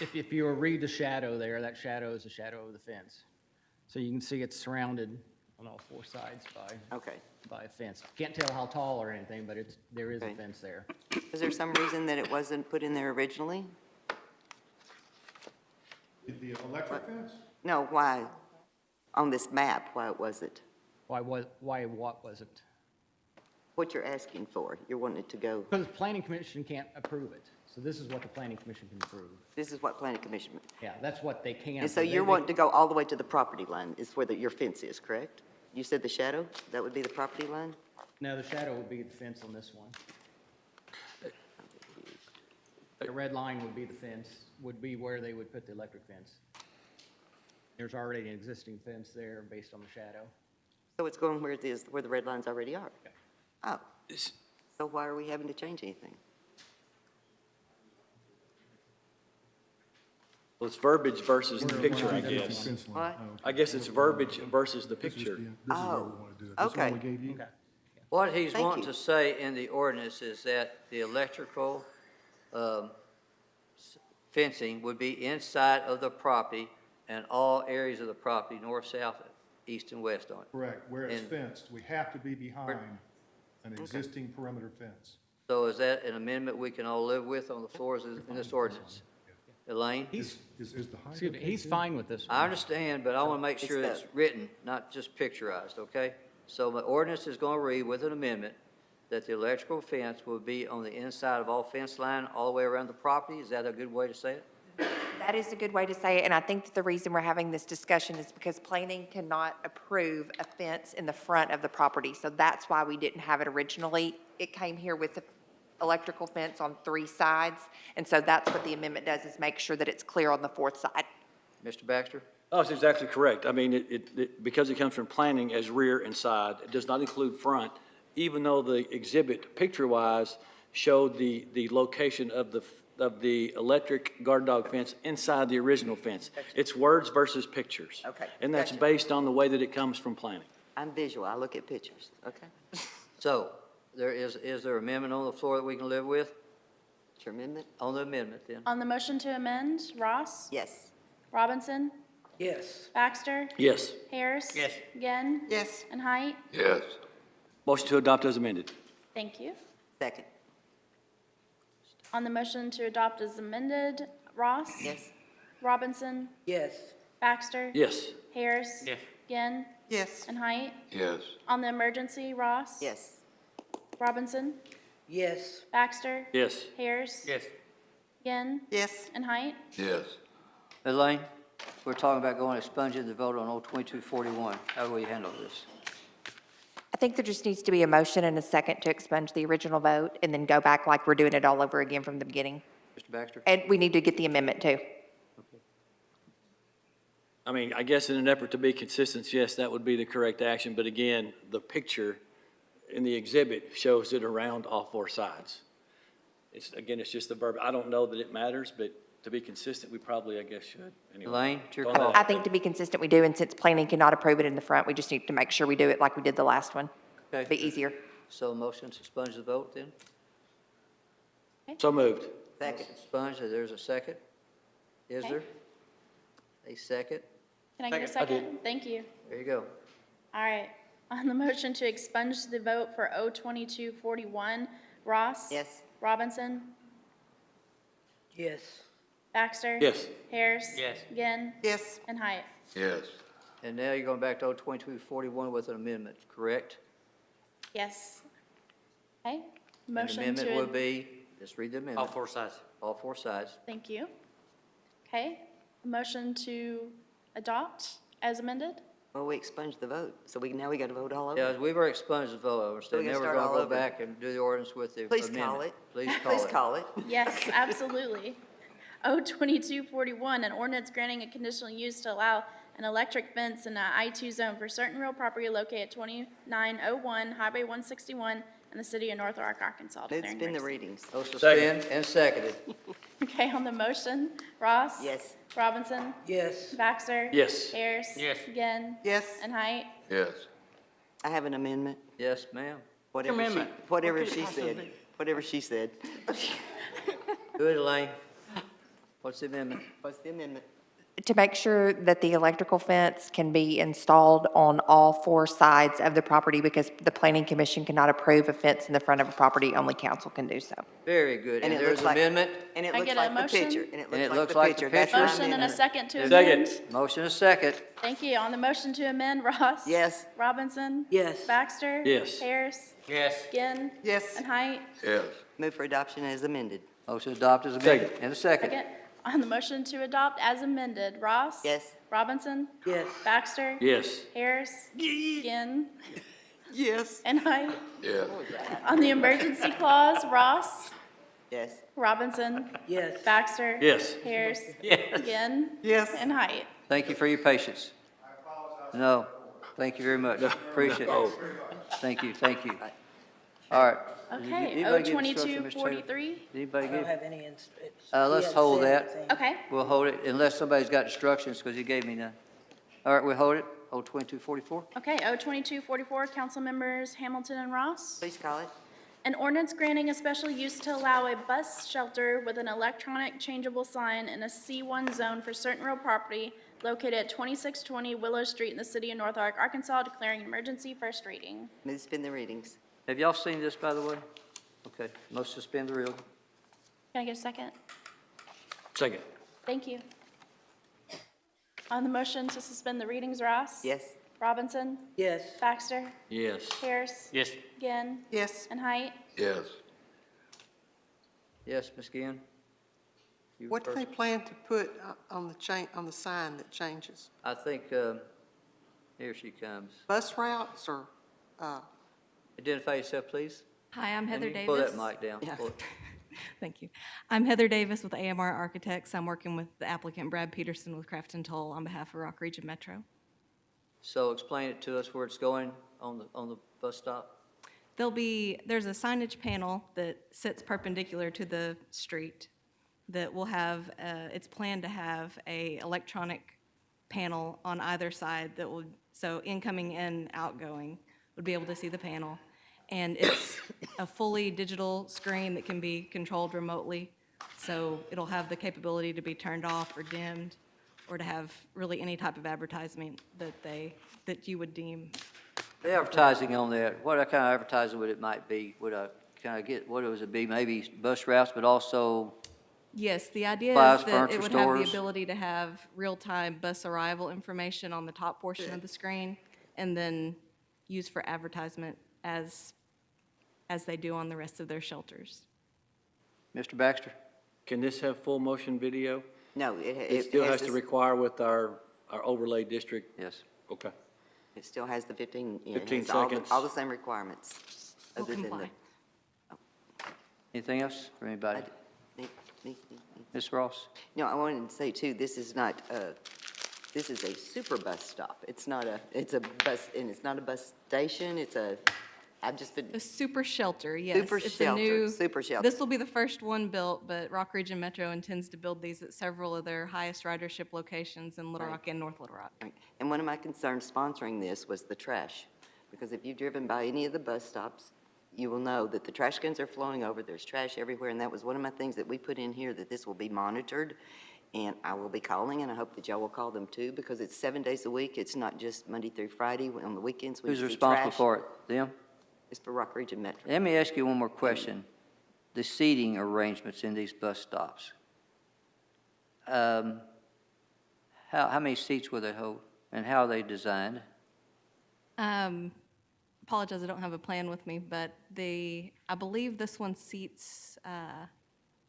If you read the shadow there, that shadow is the shadow of the fence. So you can see it's surrounded on all four sides by a fence. Can't tell how tall or anything, but there is a Okay. fence there. Is there some reason that it wasn't put in there originally? The electric fence? No, why? On this map, why it wasn't? Why what wasn't? What you're asking for, you're wanting it to go, Because the planning commission can't approve it. So this is what the planning commission can approve. this is what planning commission, Yeah, that's what they can. and so approve. you're wanting to go all the way to the property line is where your fence is, correct? You said the shadow, that would be the property line? No, the shadow would be the fence on this one. The red line would be the fence, would be where they would put the electric fence. There's already an existing fence there based on the shadow. So it's going where it is, where the red lines already are? Oh, so why are we having to change anything? Well, it's verbiage versus the picture, I guess. What? I guess it's verbiage versus the picture. Oh, okay. What he's Thank wanting you. to say in the ordinance is that the electrical fencing would be inside of the property and all areas of the property, north, south, east, and west on it. Correct. Where it's And- fenced, we have to be behind an existing perimeter fence. So is that an amendment we can all live with on the floors in this ordinance? Elaine? Is the height? Excuse me, he's fine with this one. I understand, but I want to make sure It's it's written, not just picturized, okay? So the ordinance is going to read with an amendment that the electrical fence will be on the inside of all fence line all the way around the property. Is that a good way to say it? That is a good way to say it, and I think that the reason we're having this discussion is because planning cannot approve a fence in the front of the property, so that's why we didn't have it originally. It came here with the electrical fence on 3 sides, and so that's what the amendment does, is make sure that it's clear on the 4th side. Mr. Baxter? Oh, it's exactly correct. I mean, because it comes from planning as rear and side, it does not include front, even though the exhibit, picture-wise, showed the location of the electric guard dog fence inside the original fence. It's words versus pictures. Okay, And that's gotcha. based on the way that it comes from planning. I'm visual, I look at pictures, okay? So, is there amendment on the floor that we can live with? It's your amendment? On the amendment, then? On the motion to amend, Ross? Yes. Robinson? Yes. Baxter? Yes. Harris? Yes. Gann? Yes. And Height? Yes. Motion to adopt as amended. Thank you. Second? On the motion to adopt as amended, Ross? Yes. Robinson? Yes. Baxter? Yes. Harris? Yes. Gann? Yes. And Height? Yes. On the emergency, Ross? Yes. Robinson? Yes. Baxter? Yes. Harris? Yes. Gann? Yes. And Height? Yes. Elaine, we're talking about going expunging the vote on 02241. How do we handle this? I think there just needs to be a motion and a second to expunge the original vote, and then go back like we're doing it all over again from the beginning. Mr. Baxter? And we need to get the amendment too. I mean, I guess in an effort to be consistent, yes, that would be the correct action, but again, the picture in the exhibit shows it around all 4 sides. It's just the verb. I don't know that it matters, but to be consistent, we probably, I guess, should. Anyway. Elaine, it's your Go call. ahead. I think to be consistent, we do, and since planning cannot approve it in the front, we just need to make sure we do it like we did the last one. Okay. Be easier. So motion to expunge the vote, then? So moved. Second? Expunge, there's a second? Is Okay. there? A second? Can I get a Second. I second? Thank you. There you go. All right. On the motion to expunge the vote for 02241, Ross? Yes. Robinson? Yes. Baxter? Yes. Harris? Yes. Gann? Yes. And Height? Yes. And now you're going back to 02241 with an amendment, correct? Yes. Okay. And the Motion amendment to, would be, let's read the amendment. All 4 sides. All 4 sides. thank you. Okay. Motion to adopt as amended? Well, we expunged the vote, so now we got to vote all over. Yeah, we've already expunged the vote, I understand. we gotta Now we're start going to all go over. back and do the ordinance with the Please amendment. call it. Please call it. Please call it. Yes, absolutely. 02241, an ordinance granting a conditional use to allow an electric fence in a I-2 zone for certain real property located at 2901 Highway 161 in the city of North Rock, Arkansas. Let's declaring spin the emergency. readings. No suspend and seconded. Okay, on the motion, Ross? Yes. Robinson? Yes. Baxter? Yes. Harris? Yes. Gann? Yes. And Height? Yes. I have an amendment. Yes, ma'am. Whatever she, amendment? whatever What could it she said. possibly- Whatever she said. Do it, Elaine. What's the amendment? What's the amendment? To make sure that the electrical fence can be installed on all 4 sides of the property, because the planning commission cannot approve a fence in the front of a property, only council can do so. Very good. And it there's looks like- amendment? And it I looks get a like the motion? picture. And it looks like the That's picture. my Motion and a amendment. second to amend. Motion a second. Thank you. On the motion to amend, Ross? Yes. Robinson? Yes. Baxter? Yes. Harris? Yes. Ginn? Yes. And Height? Yes. Move for adoption as amended. Motion adopted as amended. And a second. Second. On the motion to adopt as amended, Ross? Yes. Robinson? Yes. Baxter? Yes. Harris? Ginn? Yes. And Height? Yes. On the emergency clause, Ross? Yes. Robinson? Yes. Baxter? Yes. Harris? Yes. Ginn? Yes. And Height? Thank you for your patience. No, thank you very much. Appreciate it. Thank you, thank you. All right. Did you- Okay, anybody get instruction, Mr. Taylor? 02243. Did anybody I don't get? have any Let's hold that. Okay. We'll hold it unless somebody's got instructions, because you gave me none. All right, we'll hold it. 02244. Okay, 02244, council members Hamilton and Ross. Please call it. An ordinance granting a special use to allow a bus shelter with an electronic changeable sign in a C1 zone for certain real property located at 2620 Willow Street in the city of North Ark, Arkansas, declaring an emergency, first reading. Move to suspend the readings. Have y'all seen this, by the way? Okay, most suspend the reading. Can I get a second? Second. Thank you. On the motion to suspend the readings, Ross? Yes. Robinson? Yes. Baxter? Yes. Harris? Yes. Ginn? Yes. And Height? Yes. Yes, Ms. Ginn? You What do first. they plan to put on the sign that changes? I think, here she comes. Bus routes or, Identify yourself, please. Hi, I'm Heather And you Davis. Pull that mic down. Yeah. Pull it. Thank you. I'm Heather Davis with AMR Architects. I'm working with the applicant Brad Peterson with Crafton Toll on behalf of Rock Region Metro. So explain it to us where it's going on the bus stop. There's a signage panel that sits perpendicular to the street that will have, it's planned to have a electronic panel on either side that will, so incoming and outgoing would be able to see the panel. And it's a fully digital screen that can be controlled remotely. So it'll have the capability to be turned off or dimmed, or to have really any type of advertisement that you would deem. The advertising on that, what kind of advertising would it might be? Would I, can I get, what would it be? Maybe bus routes, but also, Yes, the idea Flyers, is that furniture it would have the stores. ability to have real-time bus arrival information on the top portion of the screen, and then used for advertisement as they do on the rest of their shelters. Mr. Baxter? Can this have full motion video? No, It still has to this- require with our overlay district? Yes. Okay. It still has the 15, you know, it 15 has all the- seconds. all the same requirements. Will other than the- comply. Anything else for anybody? me. Ms. Ross? No, I wanted to say too, this is not, this is a super bus stop. It's not it's a bus, and it's not a bus station, I've just been. A super shelter, yes. Super It's a shelter, new- super shelter. This will be the first one built, but Rock Region Metro intends to build these at several of their highest ridership locations in Little Right. Rock and North Little Rock. Right. And one of my concerns sponsoring this was the trash. Because if you've driven by any of the bus stops, you will know that the trash cans are flowing over, there's trash everywhere, and that was one of my things that we put in here, that this will be monitored. And I will be calling, and I hope that y'all will call them too, because it's 7 days a week. It's not just Monday through Friday. On the weekends, when Who's you see responsible trash, for it? Them? It's for Rock Region Metro. Let me ask you one more question. The seating arrangements in these bus stops, how many seats will they hold, and how are they designed? Apologize, I don't have a plan with me, but I believe this one seats, I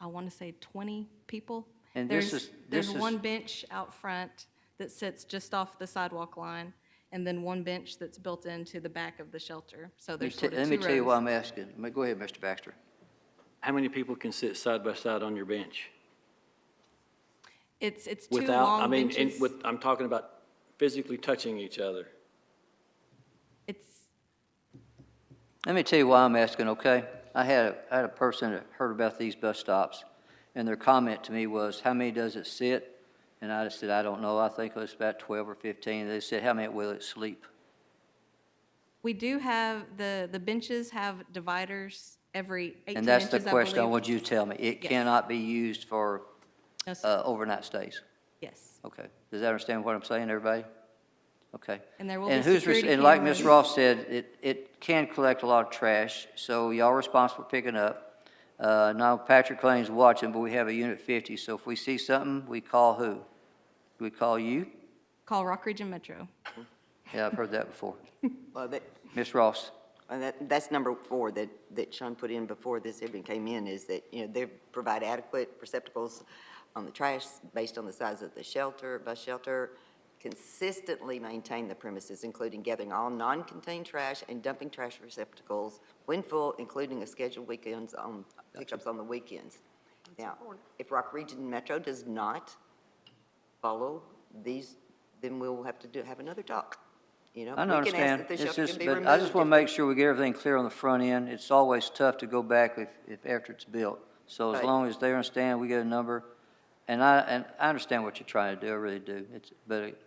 want to say 20 people. And There's one bench out front that sits just off the sidewalk line, and then one bench that's built into the back of the shelter. So there's sort of Let two me tell you rows. why I'm asking. Go ahead, Mr. Baxter. How many people can sit side by side on your bench? It's two Without, I long mean, benches. I'm talking about physically touching each other. Let me tell you why I'm asking, okay? I had a person that heard about these bus stops, and their comment to me was, how many does it sit? And I just said, I don't know. I think it's about 12 or 15. They said, how many will it sleep? We do have, the benches have dividers every 18 inches, And that's the I question I believe. want you to tell me. It Yes. cannot be used for No, sir. overnight stays? Yes. Okay. Does that understand what I'm saying, everybody? Okay. And there will be And who's, security and like Ms. cameras. Ross said, it can collect a lot of trash, so y'all responsible for picking up. Now Patrick Lane's watching, but we have a Unit 50, so if we see something, we call who? Do we call you? Call Rock Region Metro. Yeah, I've heard that before. Well, that, Ms. Ross? that's number 4 that Sean put in before this even came in, is that, they provide adequate receptacles on the trash based on the size of the shelter, bus shelter, consistently maintain the premises, including gathering all non-contained trash and dumping trash receptacles when full, including a scheduled weekends on, pickups on the weekends. Now, if Rock Region Metro does not follow these, then we'll have to have another talk. I We can ask understand. that the It's shelter just, can be but removed. I just want to make sure we get everything clear on the front end. It's always tough to go back if after it's built. So as Right. long as they understand, we get a number. And I understand what you're trying to do, I really do.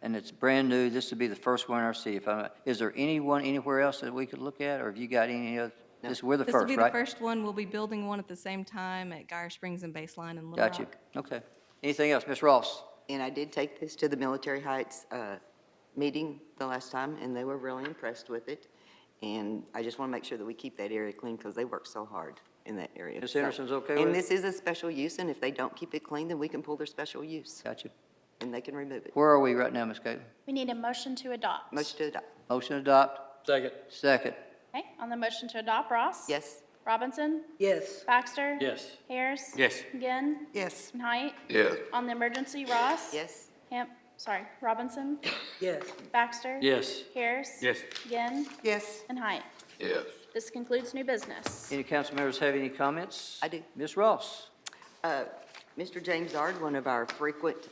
And it's brand new, this would be the first one in our city. Is there anyone anywhere else that we could look at, or have you got any other? We're the This will first, be right? the first one. We'll be building one at the same time at Geyer Springs and Baseline in Little Got you, Rock. okay. Anything else, Ms. Ross? And I did take this to the Military Heights meeting the last time, and they were really impressed with it. And I just want to make sure that we keep that area clean, because they work so hard in that area. Ms. So- Anderson's okay with And it? this is a special use, and if they don't keep it clean, then we can pull their special use, Got you. and they can remove it. Where are we right now, Ms. Caitlin? We need a motion to adopt. Motion to adopt. Motion to adopt? Second. Second. Okay, on the motion to adopt, Ross? Yes. Robinson? Yes. Baxter? Yes. Harris? Yes. Ginn? Yes. And Height? Yes. On the emergency, Ross? Yes. Robinson? Yes. Baxter? Yes. Harris? Yes. Ginn? Yes. And Height. Yes. This concludes new business. Any council members have any comments? I do. Ms. Ross? Mr. James Ard, one of our frequent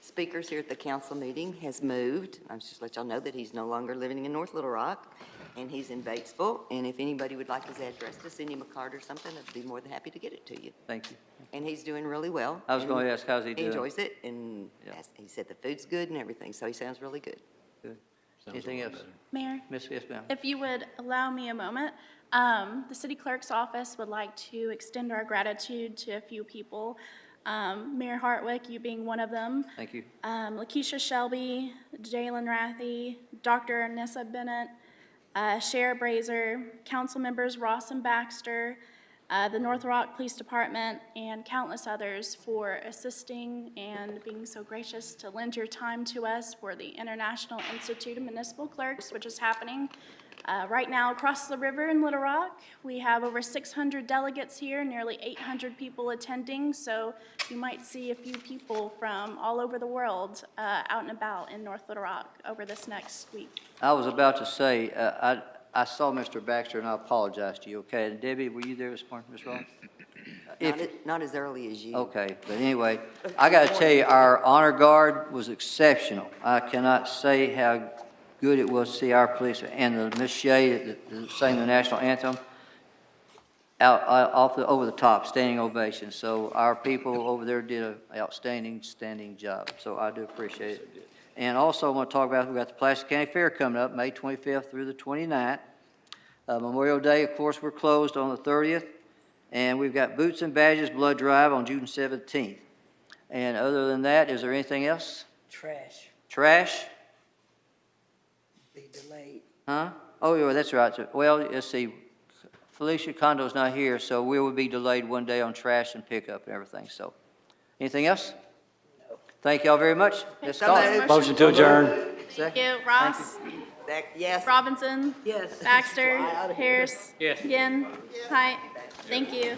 speakers here at the council meeting, has moved. I'm just let y'all know that he's no longer living in North Little Rock, and he's in Batesville. And if anybody would like his address to send him a card or something, I'd be more than happy to get it to you. Thank you. And he's doing really well. I was and going to ask, how's he doing? enjoys it, and Yeah. he said the food's good and everything, so he sounds really good. Good. Anything else? Mayor? Yes, ma'am. If you would allow me a moment, the city clerk's office would like to extend our gratitude to a few people. Mayor Hartwick, you being one of them. Thank you. Lakeisha Shelby, Jalen Rathie, Dr. Anissa Bennett, Cher Brazer, council members Ross and Baxter, the North Rock Police Department, and countless others for assisting and being so gracious to lend your time to us for the International Institute of Municipal Clerks, which is happening right now across the river in Little Rock. We have over 600 delegates here, nearly 800 people attending, so you might see a few people from all over the world out and about in North Little Rock over this next week. I was about to say, I saw Mr. Baxter, and I apologize to you, okay? And Debbie, were you there this morning, Ms. Ross? Not as early as you. Okay, but anyway, I got to tell you, our honor guard was exceptional. I cannot say how good it was to see our police and the Miss Shea that sang the national anthem over the top, standing ovation. So our people over there did an outstanding job. So I do appreciate it. And also I want to talk about, we've got the Pulaski County Fair coming up, May 25th through the 29th. Memorial Day, of course, we're closed on the 30th. And we've got Boots and Badges Blood Drive on June 17th. And other than that, is there anything else? Trash. Trash? Be delayed. Huh? Oh, yeah, that's right. Well, let's see. Felicia Condo's not here, so we will be delayed one day on trash and pickup and everything. So, anything else? No. Thank y'all very much. Let's call it. Motion to adjourn. Thank you. Ross? Yes. Robinson? Yes. Baxter? Harris? Yes. Ginn? Height? Thank you.